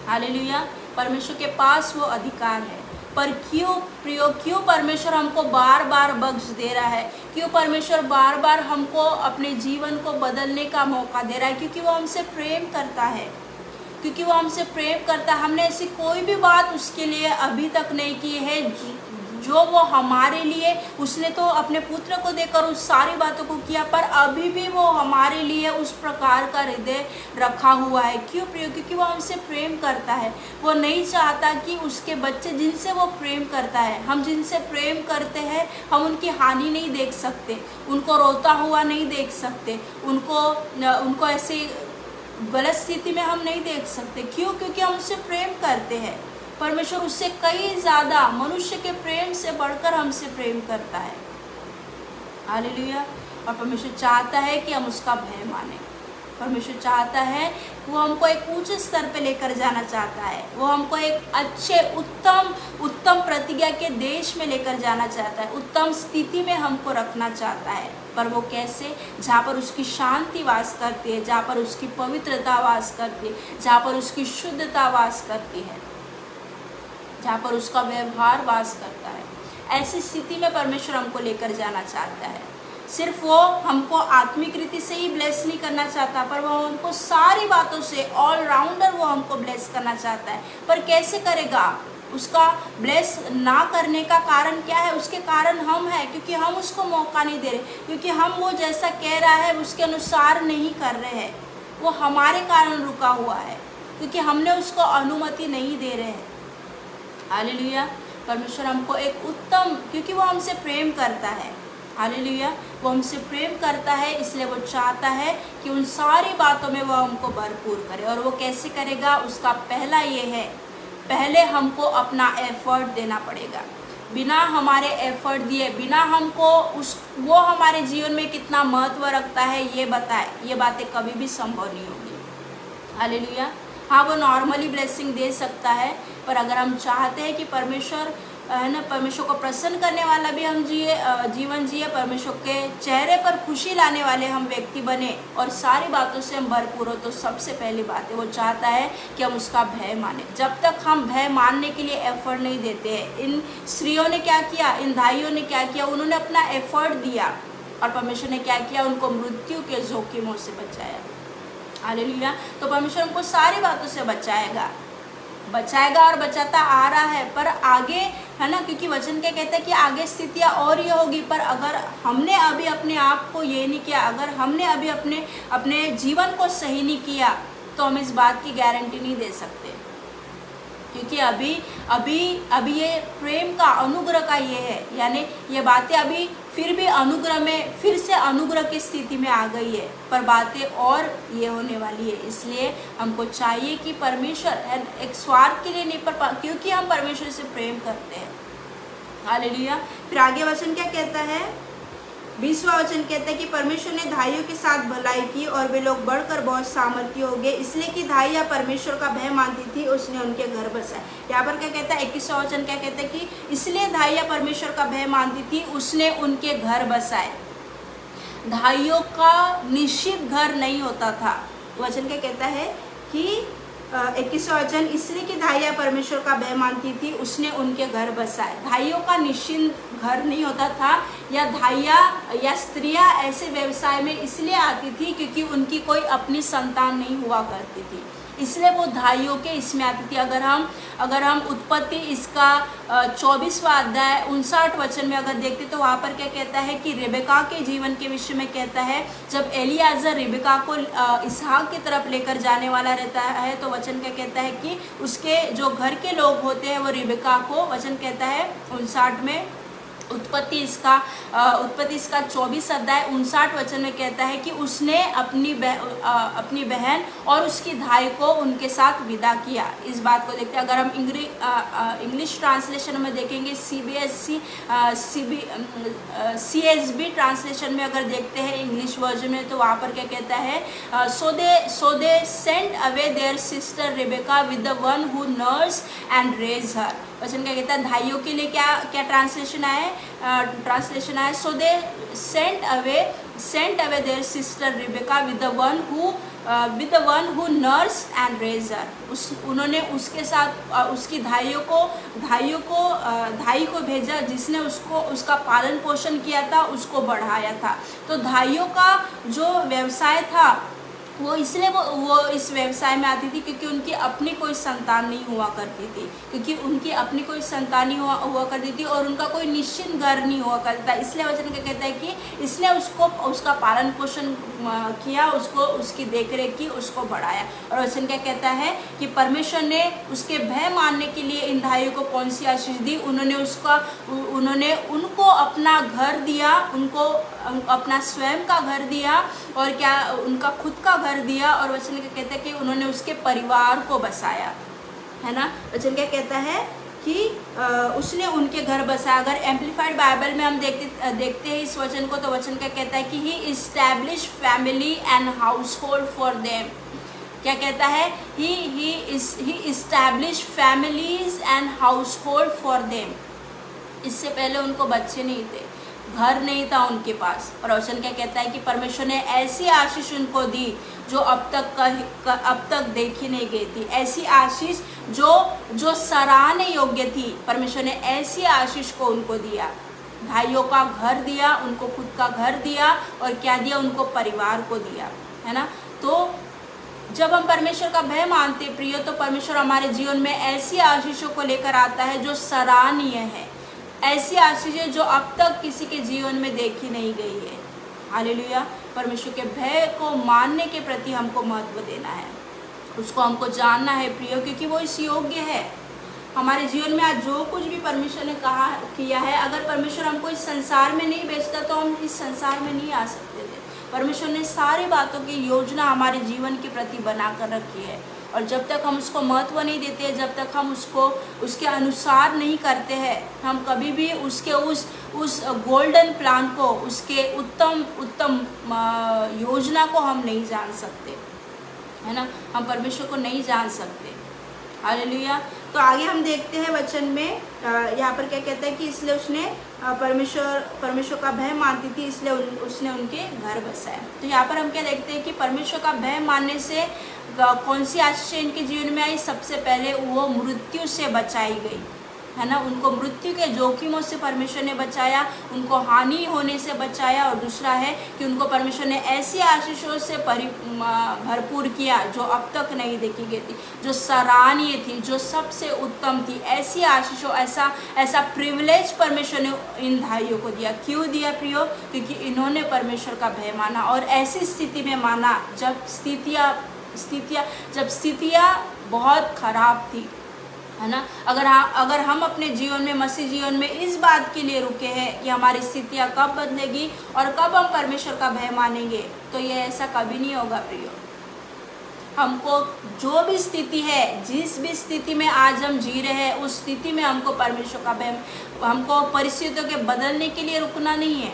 हालेलुया। परमेश्वर के पास वो अधिकार है। पर क्यों परमेश्वर हमको बार बार बख्श दे रहा है? क्यों परमेश्वर बार बार हमको अपने जीवन को बदलने का मौका दे रहा है? क्योंकि वो हमसे प्रेम करता है, क्योंकि वो हमसे प्रेम करता है। हमने ऐसी कोई भी बात उसके लिए अभी तक नहीं की है जो वो हमारे लिए, उसने तो अपने पुत्र को देकर उस सारी बातों को किया, पर अभी भी वो हमारे लिए उस प्रकार का हृदय रखा हुआ है। क्यों प्रिय? क्योंकि वो हमसे प्रेम करता है। वो नहीं चाहता कि उसके बच्चे, जिनसे वो प्रेम करता है, हम जिनसे प्रेम करते हैं, हम उनकी हानि नहीं देख सकते, उनको रोता हुआ नहीं देख सकते, उनको ऐसे गलत स्थिति में हम नहीं देख सकते। क्यों? क्योंकि हम उससे प्रेम करते हैं। परमेश्वर उससे कई ज़्यादा, मनुष्य के प्रेम से बढ़कर हमसे प्रेम करता है। हालेलुया। और परमेश्वर चाहता है कि हम उसका भय माने। परमेश्वर चाहता है, वो हमको एक ऊंचे स्तर पे लेकर जाना चाहता है। वो हमको एक अच्छे उत्तम प्रतिज्ञा के देश में लेकर जाना चाहता है, उत्तम स्थिति में हमको रखना चाहता है। पर वो कैसे? जहाँ पर उसकी शांति वास करती है, जहाँ पर उसकी पवित्रता वास करती है, जहाँ पर उसकी शुद्धता वास करती है, जहाँ पर उसका व्यवहार वास करता है। ऐसी स्थिति में परमेश्वर हमको लेकर जाना चाहता है। सिर्फ वो हमको आत्मिक रीति से ही ब्लेस नहीं करना चाहता, पर वो हमको सारी बातों से ऑलराउंडर वो हमको ब्लेस करना चाहता है। पर कैसे करेगा? उसका ब्लेस ना करने का कारण क्या है? उसके कारण हम हैं, क्योंकि हम उसको मौका नहीं दे रहे, क्योंकि हम वो जैसा कह रहा है उसके अनुसार नहीं कर रहे हैं। वो हमारे कारण रुका हुआ है, क्योंकि हमने उसको अनुमति नहीं दे रहे हैं। हालेलुया। परमेश्वर हमको एक उत्तम, क्योंकि वो हमसे प्रेम करता है। हालेलुया। वो हमसे प्रेम करता है, इसलिए वो चाहता है कि उन सारी बातों में वो हमको भरपूर करे। और वो कैसे करेगा? उसका पहला ये है, पहले हमको अपना एफर्ट देना पड़ेगा। बिना हमारे एफर्ट दिए, बिना हमको वो हमारे जीवन में कितना महत्व रखता है ये बताए, ये बातें कभी भी संभव नहीं होगी। हालेलुया। हाँ, वो नॉर्मली ब्लेसिंग दे सकता है, पर अगर हम चाहते हैं कि परमेश्वर है ना, परमेश्वर को प्रसन्न करने वाला भी हम जीवन जिए, परमेश्वर के चेहरे पर खुशी लाने वाले हम व्यक्ति बने और सारी बातों से हम भरपूर हो, तो सबसे पहली बात है वो चाहता है कि हम उसका भय माने। जब तक हम भय मानने के लिए एफर्ट नहीं देते हैं, इन स्त्रियों ने क्या किया, इन दाइयों ने क्या किया, उन्होंने अपना एफर्ट दिया और परमेश्वर ने क्या किया, उनको मृत्यु के जोखिमों से बचाया। हालेलुया। तो परमेश्वर हमको सारी बातों से बचाएगा और बचाता आ रहा है। पर आगे है ना, क्योंकि वचन क्या कहता है कि आगे स्थितियाँ और ये होगी। पर अगर हमने अभी अपने आप को ये नहीं किया, अगर हमने अभी अपने जीवन को सही नहीं किया, तो हम इस बात की गारंटी नहीं दे सकते। क्योंकि अभी ये प्रेम का, अनुग्रह का ये है, यानी ये बातें अभी फिर भी अनुग्रह में, फिर से अनुग्रह की स्थिति में आ गई है, पर बातें और ये होने वाली है। इसलिए हमको चाहिए कि परमेश्वर एक स्वार्थ के लिए नहीं, पर क्योंकि हम परमेश्वर से प्रेम करते हैं। हालेलुया। फिर आगे वचन क्या कहता है? 20वां वचन कहता है कि परमेश्वर ने धाइयों के साथ भलाई की और वे लोग बढ़कर बहुत सामर्थ्य हो गए, इसलिए कि धाइयाँ परमेश्वर का भय मानती थी, उसने उनके घर बसाए। यहाँ पर क्या कहता है? 21वां वचन क्या कहता है कि इसलिए धाइयाँ परमेश्वर का भय मानती थी, उसने उनके घर बसाए। धाइयों का निश्चित घर नहीं होता था। वचन क्या कहता है कि 21वां वचन, इसलिए कि धाइया परमेश्वर का भय मानती थी, उसने उनके घर बसाए। धाइयों का निश्चिंत घर नहीं होता था, या धाइया या स्त्रियां ऐसे व्यवसाय में इसलिए आती थी क्योंकि उनकी कोई अपनी संतान नहीं हुआ करती थी, इसलिए वो धाइयों के इसमें आती थी। अगर हम उत्पत्ति इसका 24वां अध्याय 59 वचन में अगर देखते तो वहाँ पर क्या कहता है कि रेबेका के जीवन के विषय में कहता है, जब एलियाजर रेबेका को इसहाक की तरफ लेकर जाने वाला रहता है तो वचन क्या कहता है कि उसके जो घर के लोग होते हैं वो रेबेका को, वचन कहता है 59 में, उत्पत्ति इसका 24 अध्याय 59 वचन में कहता है कि उसने अपनी बहन और उसकी धाई को उनके साथ विदा किया। इस बात को देखते हैं, अगर हम इंग्लिश ट्रांसलेशन में देखेंगे, CSB ट्रांसलेशन में अगर देखते हैं इंग्लिश वर्जन में, तो वहाँ पर क्या कहता है, so they sent away their sister Rebecca with the one who nurse and raise her. वचन क्या कहता है, भाइयों के लिए क्या ट्रांसलेशन आया, so they sent away their sister Rebecca with the one who nurse and raise her. उन्होंने उसके साथ उसकी धाई को भेजा जिसने उसका पालन पोषण किया था, उसको बढ़ाया था। तो धाइयों का जो व्यवसाय था वो इसलिए वो इस व्यवसाय में आती थी क्योंकि उनकी अपनी कोई संतान नहीं हुआ करती थी, हुआ करती थी और उनका कोई निश्चित घर नहीं हुआ करता। इसलिए वचन क्या कहता है कि इसने उसका पालन पोषण किया, उसकी देखरेख की, उसको बढ़ाया। और वचन क्या कहता है कि परमेश्वर ने उसके भय मानने के लिए इन भाइयों को कौन सी आशीष दी, उन्होंने उनको अपना घर दिया, उनको अपना स्वयं का घर दिया और क्या उनका खुद का घर दिया। और वचन क्या कहता है कि उन्होंने उसके परिवार को बसाया, है ना। वचन क्या कहता है कि उसने उनके घर बसाया। अगर एम्पलीफाइड बाइबल में हम देखते हैं इस वचन को, तो वचन क्या कहता है कि he establish family and household for them. क्या कहता है, he establish families and household for them. इससे पहले उनको बच्चे नहीं थे, घर नहीं था उनके पास। और वचन क्या कहता है कि परमेश्वर ने ऐसी आशीष उनको दी जो अब तक देखी नहीं गई थी, ऐसी आशीष जो सराहने योग्य थी। परमेश्वर ने ऐसी आशीष को उनको दिया, भाइयों का घर दिया, उनको खुद का घर दिया और क्या दिया, उनको परिवार को दिया, है ना। तो जब हम परमेश्वर का भय मानते प्रियो, तो परमेश्वर हमारे जीवन में ऐसी आशीषों को लेकर आता है जो सराहनीय है, ऐसी आशीषें जो अब तक किसी के जीवन में देखी नहीं गई है। हालेलुया। परमेश्वर के भय को मानने के प्रति हमको महत्व देना है, उसको हमको जानना है प्रियो, क्योंकि वो इस योग्य है। हमारे जीवन में आज जो कुछ भी परमेश्वर ने किया है, अगर परमेश्वर हमको इस संसार में नहीं भेजता तो हम इस संसार में नहीं आ सकते थे। परमेश्वर ने सारी बातों की योजना हमारे जीवन के प्रति बना कर रखी है, और जब तक हम उसको महत्व नहीं देते, जब तक हम उसके अनुसार नहीं करते हैं, हम कभी भी उसके उस गोल्डन प्लान को, उसके उत्तम योजना को हम नहीं जान सकते, है ना। हम परमेश्वर को नहीं जान सकते। हालेलुया। तो आगे हम देखते हैं वचन में, यहाँ पर क्या कहता है कि इसलिए उसने परमेश्वर का भय मानती थी, इसलिए उसने उनके घर बसाया। तो यहाँ पर हम क्या देखते हैं कि परमेश्वर का भय मानने से कौन सी आशीष इनके जीवन में आई। सबसे पहले वो मृत्यु से बचाई गई, है ना। उनको मृत्यु के जोखिमों से परमेश्वर ने बचाया, उनको हानि होने से बचाया। और दूसरा है कि उनको परमेश्वर ने ऐसी आशीषों से भरपूर किया जो अब तक नहीं देखी गई थी, जो सराहनीय थी, जो सबसे उत्तम थी। ऐसी आशीषों, ऐसा प्रिविलेज परमेश्वर ने इन भाइयों को दिया। क्यों दिया प्रियो? क्योंकि इन्होंने परमेश्वर का भय माना, और ऐसी स्थिति में माना जब स्थितियाँ बहुत खराब थी, है ना। अगर हम अपने जीवन में, मसीह जीवन में इस बात के लिए रुके हैं कि हमारी स्थितियाँ कब बदलेगी और कब हम परमेश्वर का भय मानेंगे, तो ये ऐसा कभी नहीं होगा प्रियो। हमको जो भी स्थिति है, जिस भी स्थिति में आज हम जी रहे हैं, उस स्थिति में हमको परमेश्वर का भय, हमको परिस्थितियों के बदलने के लिए रुकना नहीं है।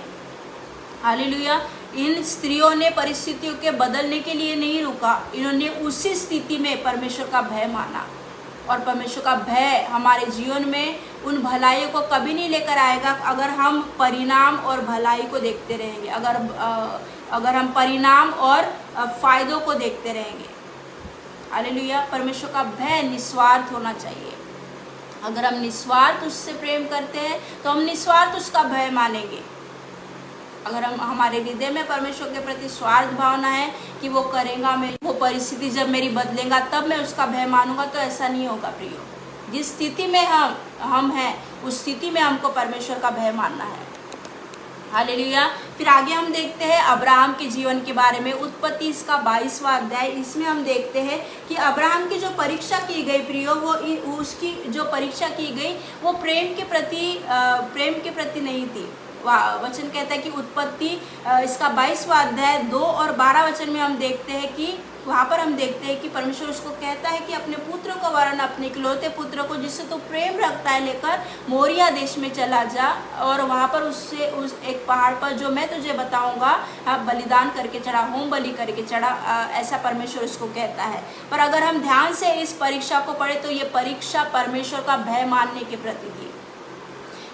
हालेलुया। इन स्त्रियों ने परिस्थितियों के बदलने के लिए नहीं रुका, इन्होंने उसी स्थिति में परमेश्वर का भय माना। और परमेश्वर का भय हमारे जीवन में उन भलाइयों को कभी नहीं लेकर आएगा अगर हम परिणाम और भलाई को देखते रहेंगे, अगर हम परिणाम और फायदों को देखते रहेंगे। हालेलुया। परमेश्वर का भय निस्वार्थ होना चाहिए। अगर हम निस्वार्थ उससे प्रेम करते हैं तो हम निस्वार्थ उसका भय मानेंगे। अगर हम हमारे हृदय में परमेश्वर के प्रति स्वार्थ भावना है कि वो करेगा, मेरी वो परिस्थिति जब मेरी बदलेगा तब मैं उसका भय मानूंगा, तो ऐसा नहीं होगा प्रियो। जिस स्थिति में हम हैं उस स्थिति में हमको परमेश्वर का भय मानना है। हालेलुया। फिर आगे हम देखते हैं अब्राहम के जीवन के बारे में। उत्पत्ति इसका 22वां अध्याय, इसमें हम देखते हैं कि अब्राहम की जो परीक्षा की गई प्रियो, वो उसकी जो परीक्षा की गई वो प्रेम के प्रति नहीं थी। वचन कहता है कि उत्पत्ति इसका 22वां अध्याय 2 और 12 वचन में हम देखते हैं कि वहाँ पर हम देखते हैं कि परमेश्वर उसको कहता है कि अपने पुत्र को वरन अपने इकलौते पुत्र को जिससे तो प्रेम रखता है लेकर मोरिया देश में चला जा और वहाँ पर उससे उस एक पहाड़ पर जो मैं तुझे बताऊंगा बलिदान करके चढ़ा, होम बलि करके चढ़ा, ऐसा परमेश्वर उसको कहता है। पर अगर हम ध्यान से इस परीक्षा को पढ़े तो ये परीक्षा परमेश्वर का भय मानने के प्रति थी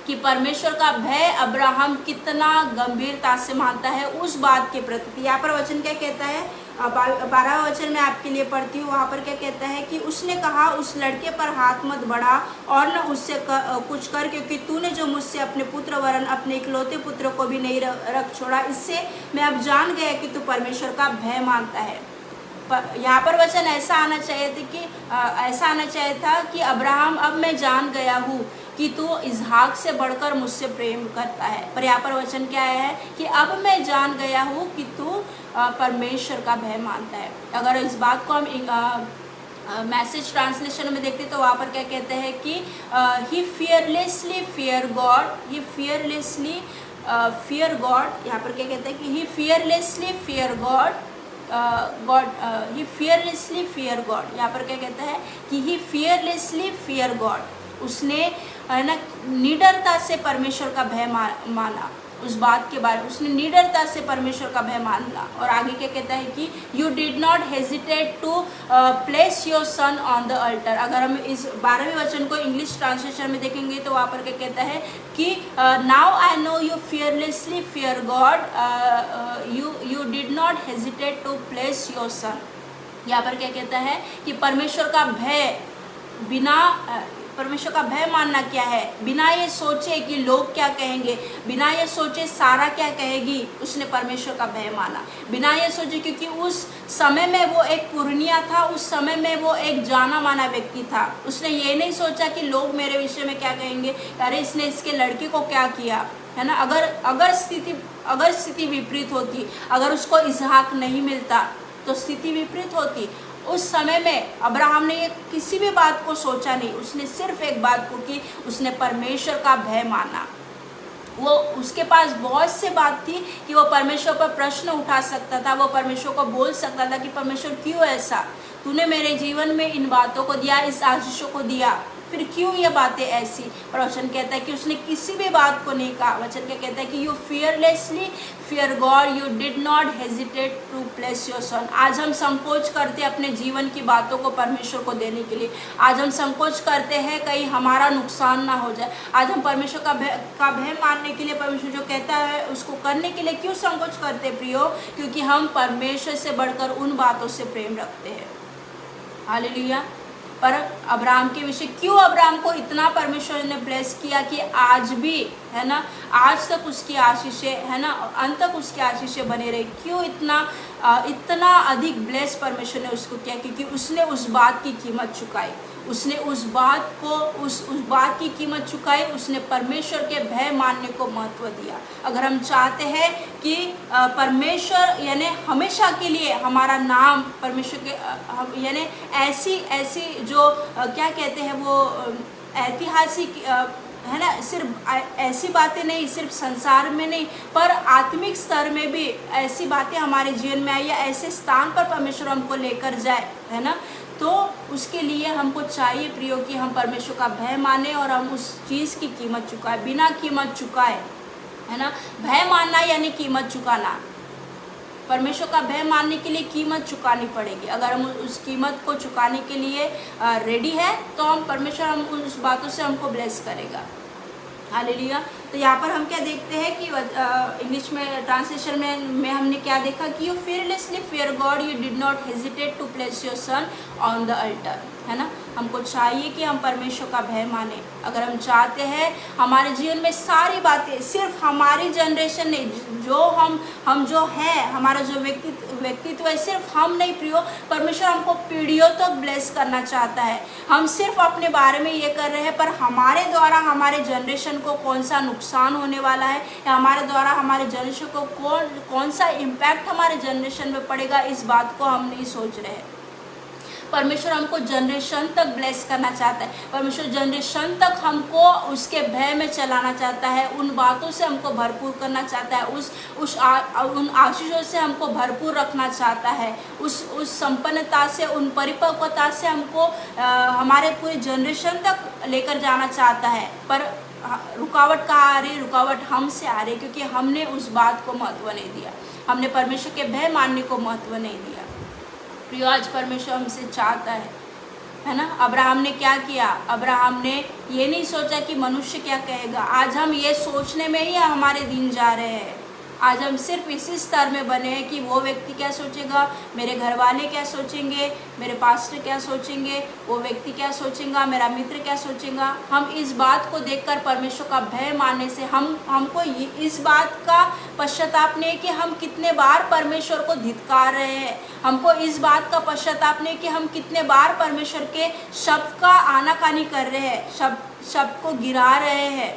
कि परमेश्वर का भय अब्राहम कितना गंभीरता से मानता है उस बात के प्रति। यहाँ पर वचन क्या कहता है, 12वां वचन में आपके लिए पढ़ती हूँ। वहाँ पर क्या कहता है कि उसने कहा उस लड़के पर हाथ मत बढ़ा और न उससे कुछ कर, क्योंकि तूने जो मुझसे अपने पुत्र वरन अपने इकलौते पुत्र को भी नहीं रख छोड़ा, इससे मैं अब जान गया कि तू परमेश्वर का भय मानता है। यहाँ पर वचन ऐसा आना चाहिए था कि अब्राहम अब मैं जान गया हूँ कि तू इसहाक से बढ़कर मुझसे प्रेम करता है। पर यहाँ पर वचन क्या है कि अब मैं जान गया हूँ कि तू परमेश्वर का भय मानता है। अगर इस बात को हम मैसेज ट्रांसलेशन में देखते तो वहाँ पर क्या कहते हैं कि ही फियरलेसली फियर गॉड, ही फियरलेसली फियर गॉड। यहाँ पर क्या कहते हैं कि ही फियरलेसली फियर गॉड, ही फियरलेसली फियर गॉड। यहाँ पर क्या कहता है कि ही फियरलेसली फियर गॉड। उसने है ना निडरता से परमेश्वर का भय माना, उस बात के बारे में उसने निडरता से परमेश्वर का भय माना। और आगे क्या कहता है कि you did not hesitate to place your son on the altar. अगर हम इस 12वें वचन को इंग्लिश ट्रांसलेशन में देखेंगे तो वहाँ पर क्या कहता है कि now I know you fearlessly fear God, you did not hesitate to place your son. यहाँ पर क्या कहता है कि परमेश्वर का भय मानना क्या है, बिना ये सोचे कि लोग क्या कहेंगे, बिना ये सोचे सारा क्या कहेगी, उसने परमेश्वर का भय माना। बिना ये सोचे, क्योंकि उस समय में वो एक पुरनिया था, उस समय में वो एक जाना माना व्यक्ति था। उसने ये नहीं सोचा कि लोग मेरे विषय में क्या कहेंगे, अरे इसने इसके लड़के को क्या किया, है ना। अगर स्थिति विपरीत होती, अगर उसको इसहाक नहीं मिलता तो स्थिति विपरीत होती। उस समय में अब्राहम ने ये किसी भी बात को सोचा नहीं, उसने सिर्फ एक बात को की, उसने परमेश्वर का भय माना। वो उसके पास बहुत से बात थी कि वो परमेश्वर पर प्रश्न उठा सकता था, वो परमेश्वर को बोल सकता था कि परमेश्वर क्यों ऐसा, तूने मेरे जीवन में इन बातों को दिया, इस आशीषों को दिया, फिर क्यों ये बातें ऐसी। पर वचन कहता है कि उसने किसी भी बात को नहीं कहा। वचन क्या कहता है कि you fearlessly fear God, you did not hesitate to place your son. आज हम संकोच करते हैं अपने जीवन की बातों को परमेश्वर को देने के लिए। आज हम संकोच करते हैं कहीं हमारा नुकसान ना हो जाए। आज हम परमेश्वर का भय मानने के लिए, परमेश्वर जो कहता है उसको करने के लिए क्यों संकोच करते हैं प्रियो, क्योंकि हम परमेश्वर से बढ़कर उन बातों से प्रेम रखते हैं। हालेलुया। पर अब्राहम के विषय क्यों अब्राहम को इतना परमेश्वर ने ब्लेस किया कि आज भी, है ना, आज तक उसकी आशीषें, है ना, अंत तक उसकी आशीषें बने रही। क्यों इतना अधिक ब्लेस परमेश्वर ने उसको किया, क्योंकि उसने उस बात की कीमत चुकाई, उसने उस बात की कीमत चुकाई, उसने परमेश्वर के भय मानने को महत्व दिया। अगर हम चाहते हैं कि परमेश्वर यानी हमेशा के लिए हमारा नाम परमेश्वर के यानी ऐसी जो क्या कहते हैं वो ऐतिहासिक, है ना, सिर्फ ऐसी बातें नहीं, सिर्फ संसार में नहीं पर आत्मिक स्तर में भी ऐसी बातें हमारे जीवन में आई या ऐसे स्थान पर परमेश्वर हमको लेकर जाए, है ना, तो उसके लिए हमको चाहिए प्रियो कि हम परमेश्वर का भय माने और हम उस चीज़ की कीमत चुकाए, बिना कीमत चुकाए, है ना। भय मानना यानी कीमत चुकाना। परमेश्वर का भय मानने के लिए कीमत चुकानी पड़ेगी। अगर हम उस कीमत को चुकाने के लिए रेडी है तो हम परमेश्वर हम उस बातों से हमको ब्लेस करेगा। हालेलुया। तो यहाँ पर हम क्या देखते हैं कि इंग्लिश में ट्रांसलेशन में हमने क्या देखा कि you fearlessly fear God, you did not hesitate to place your son on the altar, है ना। हमको चाहिए कि हम परमेश्वर का भय माने। अगर हम चाहते हैं हमारे जीवन में सारी बातें सिर्फ हमारी जनरेशन नहीं, जो हम जो है, हमारा जो व्यक्तित्व है, सिर्फ हम नहीं प्रियो, परमेश्वर हमको पीढ़ियों तक ब्लेस करना चाहता है। हम सिर्फ अपने बारे में ये कर रहे हैं, पर हमारे द्वारा हमारे जनरेशन को कौन सा नुकसान होने वाला है, या हमारे द्वारा हमारे जनरेशन को कौन सा इम्पैक्ट हमारे जनरेशन में पड़ेगा, इस बात को हम नहीं सोच रहे हैं। परमेश्वर हमको जनरेशन तक ब्लेस करना चाहता है। परमेश्वर जनरेशन तक हमको उसके भय में चलाना चाहता है, उन बातों से हमको भरपूर करना चाहता है, उन आशीषों से हमको भरपूर रखना चाहता है, उस संपन्नता से, उन परिपक्वता से हमको हमारे पूरी जनरेशन तक लेकर जाना चाहता है। पर रुकावट कहाँ आ रही? रुकावट हमसे आ रही, क्योंकि हमने उस बात को महत्व नहीं दिया, हमने परमेश्वर के भय मानने को महत्व नहीं दिया। प्रियो, आज परमेश्वर हमसे चाहता है ना। अब्राहम ने क्या किया? अब्राहम ने ये नहीं सोचा कि मनुष्य क्या कहेगा। आज हम ये सोचने में ही हमारे दिन जा रहे हैं। आज हम सिर्फ इसी स्तर में बने हैं कि वो व्यक्ति क्या सोचेगा, मेरे घर वाले क्या सोचेंगे, मेरे पास्टर क्या सोचेंगे, वो व्यक्ति क्या सोचेगा, मेरा मित्र क्या सोचेगा। हम इस बात को देखकर परमेश्वर का भय मानने से हमको इस बात का पश्चाताप नहीं कि हम कितने बार परमेश्वर को धिक्कार रहे हैं। हमको इस बात का पश्चाताप नहीं कि हम कितने बार परमेश्वर के शब्द का आनाकानी कर रहे हैं, शब्द को गिरा रहे हैं।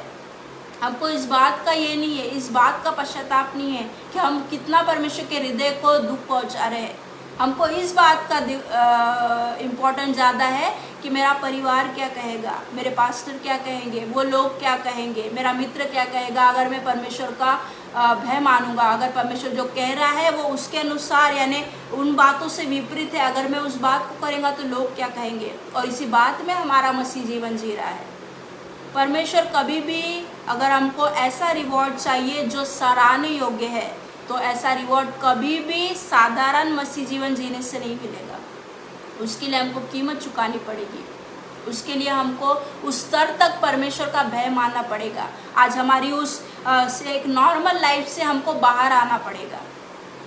हमको इस बात का ये नहीं है, इस बात का पश्चाताप नहीं है कि हम कितना परमेश्वर के हृदय को दुख पहुंचा रहे हैं। हमको इस बात का इम्पोर्टेंट ज़्यादा है कि मेरा परिवार क्या कहेगा, मेरे पास्टर क्या कहेंगे, वो लोग क्या कहेंगे, मेरा मित्र क्या कहेगा। अगर मैं परमेश्वर का भय मानूंगा, अगर परमेश्वर जो कह रहा है वो उसके अनुसार, यानी उन बातों से विपरीत है, अगर मैं उस बात को करेंगे तो लोग क्या कहेंगे। और इसी बात में हमारा मसीह जीवन जी रहा है। परमेश्वर कभी भी अगर हमको ऐसा रिवॉर्ड चाहिए जो सराहने योग्य है, तो ऐसा रिवॉर्ड कभी भी साधारण मसीह जीवन जीने से नहीं मिलेगा। उसके लिए हमको कीमत चुकानी पड़ेगी, उसके लिए हमको उस स्तर तक परमेश्वर का भय मानना पड़ेगा। आज हमारी उस से एक नॉर्मल लाइफ से हमको बाहर आना पड़ेगा।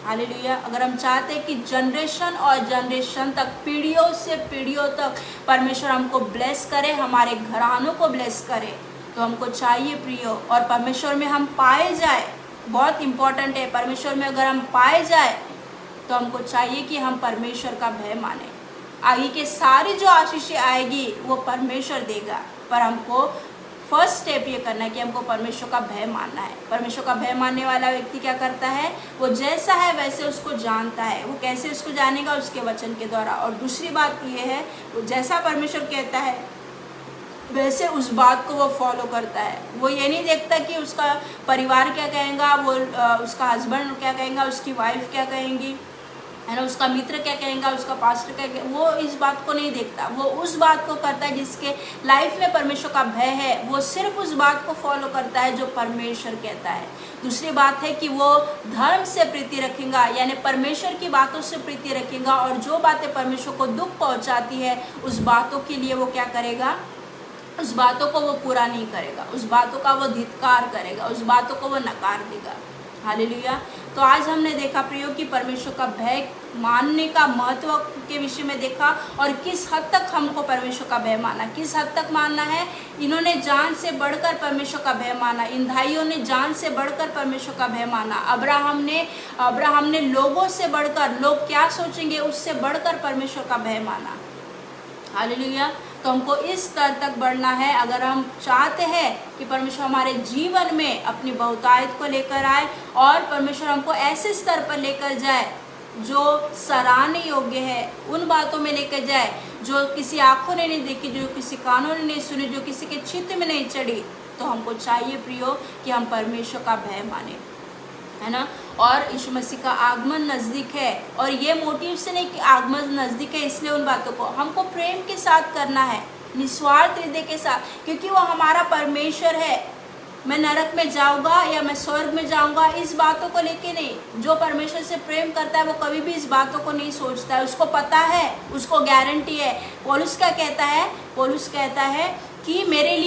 हालेलुया। अगर हम चाहते हैं कि जनरेशन और जनरेशन तक, पीढ़ियों से पीढ़ियों तक परमेश्वर हमको ब्लेस करे, हमारे घरानों को ब्लेस करे, तो हमको चाहिए प्रियो, और परमेश्वर में हम पाए जाए, बहुत इम्पोर्टेंट है। परमेश्वर में अगर हम पाए जाए तो हमको चाहिए कि हम परमेश्वर का भय माने। आगे के सारी जो आशीषें आएगी वो परमेश्वर देगा, पर हमको फर्स्ट स्टेप ये करना है कि हमको परमेश्वर का भय मानना है। परमेश्वर का भय मानने वाला व्यक्ति क्या करता है? वो जैसा है वैसे उसको जानता है। वो कैसे उसको जानेगा? उसके वचन के द्वारा। और दूसरी बात ये है, वो जैसा परमेश्वर कहता है वैसे उस बात को वो फॉलो करता है। वो ये नहीं देखता कि उसका परिवार क्या कहेगा, वो उसका हस्बैंड क्या कहेगा, उसकी वाइफ क्या कहेंगी, है ना, उसका मित्र क्या कहेगा, उसका पास्टर क्या कहेगा। वो इस बात को नहीं देखता, वो उस बात को करता है जिसके लाइफ में परमेश्वर का भय है। वो सिर्फ उस बात को फॉलो करता है जो परमेश्वर कहता है। दूसरी बात है कि वो धर्म से प्रीति रखेगा, यानी परमेश्वर की बातों से प्रीति रखेगा, और जो बातें परमेश्वर को दुख पहुंचाती है उस बातों के लिए वो क्या करेगा? उस बातों को वो पूरा नहीं करेगा, उस बातों का वो धिक्कार करेगा, उस बातों को वो नकार देगा। हालेलुया। तो आज हमने देखा प्रियो कि परमेश्वर का भय मानने का महत्व के विषय में देखा, और किस हद तक हमको परमेश्वर का भय माना, किस हद तक मानना है। इन्होंने जान से बढ़कर परमेश्वर का भय माना, इन भाइयों ने जान से बढ़कर परमेश्वर का भय माना। अब्राहम ने लोगों से बढ़कर, लोग क्या सोचेंगे उससे बढ़कर परमेश्वर का भय माना। हालेलुया। तो हमको इस स्तर तक बढ़ना है अगर हम चाहते हैं कि परमेश्वर हमारे जीवन में अपनी बहुतायत को लेकर आए, और परमेश्वर हमको ऐसे स्तर पर लेकर जाए जो सराहने योग्य है, उन बातों में लेकर जाए जो किसी आंखों ने नहीं देखी, जो किसी कानों ने नहीं सुनी, जो किसी के चित्त में नहीं चढ़ी। तो हमको चाहिए प्रियो कि हम परमेश्वर का भय माने, है ना। और यीशु मसीह का आगमन नज़दीक है, और ये मोटिव से नहीं कि आगमन नज़दीक है इसलिए उन बातों को हमको प्रेम के साथ करना है, निस्वार्थ हृदय के साथ, क्योंकि वो हमारा परमेश्वर है। मैं नरक में जाऊंगा या मैं स्वर्ग में जाऊंगा, इस बातों को लेके नहीं। जो परमेश्वर से प्रेम करता है वो कभी भी इस बातों को नहीं सोचता है, उसको पता है, उसको गारंटी है। पौलुस क्या कहता है? पौलुस कहता है कि मेरे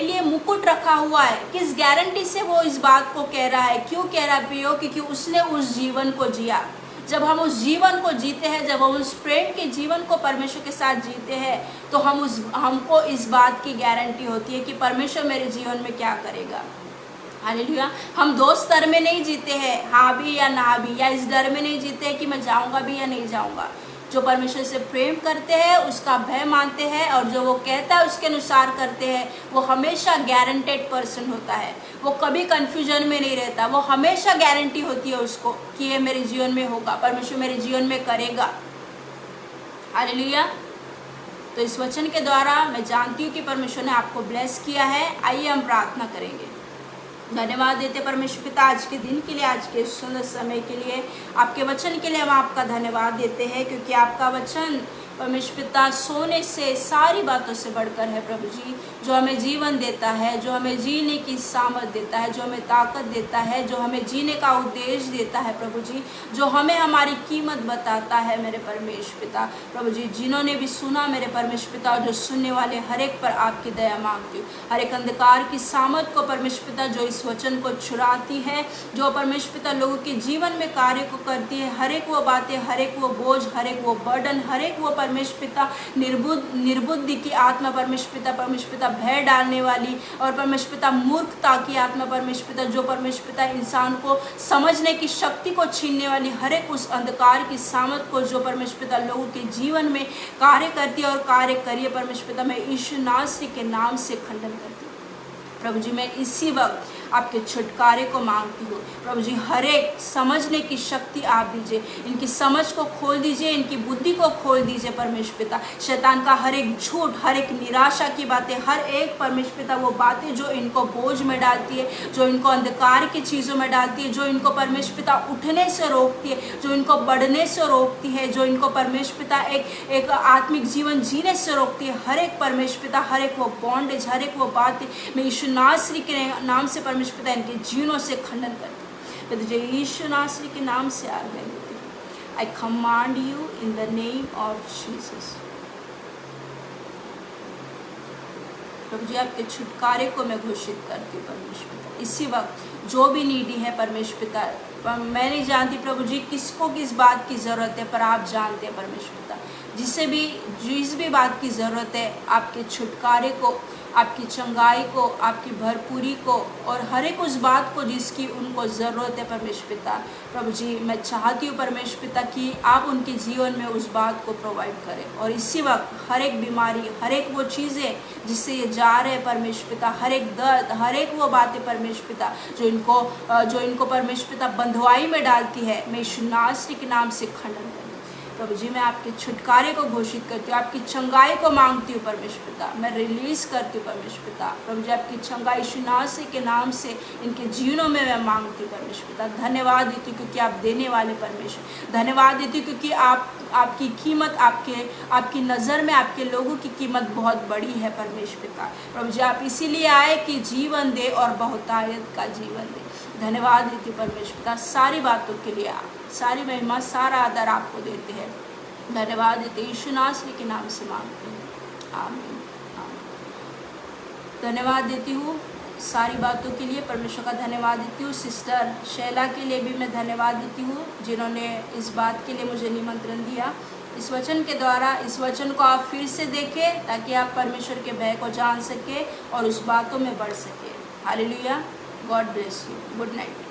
लिए मुकुट रखा हुआ है। किस गारंटी से वो इस बात को कह रहा है? क्यों कह रहा है प्रियो? क्योंकि उसने उस जीवन को जिया। जब हम उस जीवन को जीते हैं, जब हम उस प्रेम के जीवन को परमेश्वर के साथ जीते हैं, तो हमको इस बात की गारंटी होती है कि परमेश्वर मेरे जीवन में क्या करेगा। हालेलुया। हम दो स्तर में नहीं जीते हैं, हाँ भी या ना भी, या इस डर में नहीं जीते हैं कि मैं जाऊंगा भी या नहीं जाऊंगा। जो परमेश्वर से प्रेम करते हैं, उसका भय मानते हैं और जो वो कहता है उसके अनुसार करते हैं, वो हमेशा गारंटेड पर्सन होता है। वो कभी कंफ्यूजन में नहीं रहता, वो हमेशा गारंटी होती है उसको कि ये मेरे जीवन में होगा, परमेश्वर मेरे जीवन में करेगा। हालेलुया। तो इस वचन के द्वारा मैं जानती हूँ कि परमेश्वर ने आपको ब्लेस किया है। आइए हम प्रार्थना करेंगे। धन्यवाद देते परमेश्वर पिता आज के दिन के लिए, आज के सुंदर समय के लिए, आपके वचन के लिए हम आपका धन्यवाद देते हैं, क्योंकि आपका वचन परमेश्वर पिता सोने से, सारी बातों से बढ़कर है प्रभु जी, जो हमें जीवन देता है, जो हमें जीने की सामर्थ देता है, जो हमें ताकत देता है, जो हमें जीने का उद्देश्य देता है प्रभु जी, जो हमें हमारी कीमत बताता है मेरे परमेश्वर पिता। प्रभु जी, जिन्होंने भी सुना मेरे परमेश्वर पिता, और जो सुनने वाले हर एक पर आपकी दया मांगती हूँ। हर एक अंधकार की सामर्थ को परमेश्वर पिता जो इस वचन को छुड़ाती है, जो परमेश्वर पिता लोगों के जीवन में कार्य को करती है, हर एक वो बातें, हर एक वो बोझ, हर एक वो बर्डन, हर एक वो परमेश्वर पिता निर्बुद्धि की आत्मा परमेश्वर पिता भय डालने वाली, और परमेश्वर पिता मूर्खता की आत्मा परमेश्वर पिता, जो परमेश्वर पिता इंसान को समझने की शक्ति को छीनने वाली हर एक उस अंधकार की सामर्थ को जो परमेश्वर पिता लोगों के जीवन में कार्य करती है और कार्य करिए परमेश्वर पिता, मैं यीशु नासरी के नाम से खंडन करती हूँ प्रभु जी। मैं इसी वक्त आपके छुटकारे को मांगती हूँ प्रभु जी। हर एक समझने की शक्ति आप दीजिए, इनकी समझ को खोल दीजिए, इनकी बुद्धि को खोल दीजिए परमेश्वर पिता। शैतान का हर एक झूठ, हर एक निराशा की बातें, हर एक परमेश्वर पिता वो बातें जो इनको बोझ में डालती है, जो इनको अंधकार की चीज़ों में डालती है, जो इनको परमेश्वर पिता उठने से रोकती है, जो इनको बढ़ने से रोकती है, जो इनको परमेश्वर पिता एक आत्मिक जीवन जीने से रोकती है, हर एक परमेश्वर पिता, हर एक वो बॉन्डेज, हर एक वो बातें मैं यीशु नासरी के नाम से परमेश्वर पिता इनके जीवनों से खंडन करती हूँ। मैं तुझे यीशु नासरी के नाम से आज्ञा देती हूँ। I command you in the name of Jesus. प्रभु जी, आपके छुटकारे को मैं घोषित करती हूँ परमेश्वर पिता। इसी वक्त जो भी नीडी है परमेश्वर पिता, मैं नहीं जानती प्रभु जी किसको किस बात की ज़रूरत है, पर आप जानते हैं परमेश्वर पिता। जिस भी बात की ज़रूरत है, आपके छुटकारे को, आपकी चंगाई को, आपकी भरपूरी को, और हर एक उस बात को जिसकी उनको ज़रूरत है परमेश्वर पिता। प्रभु जी, मैं चाहती हूँ परमेश्वर पिता कि आप उनके जीवन में उस बात को प्रोवाइड करें, और इसी वक्त हर एक बीमारी, हर एक वो चीज़ें जिससे ये जा रहे हैं परमेश्वर पिता, हर एक दर्द, हर एक वो बातें परमेश्वर पिता जो इनको परमेश्वर पिता बंधुआई में डालती है, मैं यीशु नासरी के नाम से खंडन करती हूँ प्रभु जी। मैं आपके छुटकारे को घोषित करती हूँ, आपकी चंगाई को मांगती हूँ परमेश्वर पिता, मैं रिलीज़ करती हूँ परमेश्वर पिता। प्रभु जी, आपकी चंगाई यीशु नासरी के नाम से इनके जीवनों में मैं मांगती हूँ परमेश्वर पिता। धन्यवाद देती हूँ क्योंकि आप देने वाले परमेश्वर। धन्यवाद देती हूँ क्योंकि आपकी कीमत, आपकी नज़र में आपके लोगों की कीमत बहुत बड़ी है परमेश्वर पिता। प्रभु जी, आप इसीलिए आए कि जीवन दे और बहुतायत का जीवन दे। धन्यवाद देती हूँ परमेश्वर पिता। सारी बातों के लिए आप सारी महिमा, सारा आदर आपको देते हैं। धन्यवाद देते यीशु नासरी के नाम से मांगते हैं, आमीन। धन्यवाद देती हूँ सारी बातों के लिए, परमेश्वर का धन्यवाद देती हूँ। सिस्टर शैला के लिए भी मैं धन्यवाद देती हूँ, जिन्होंने इस बात के लिए मुझे निमंत्रण दिया। इस वचन के द्वारा इस वचन को आप फिर से देखें ताकि आप परमेश्वर के भय को जान सके और उस बातों में बढ़ सके। Hallelujah. God bless you. Good night.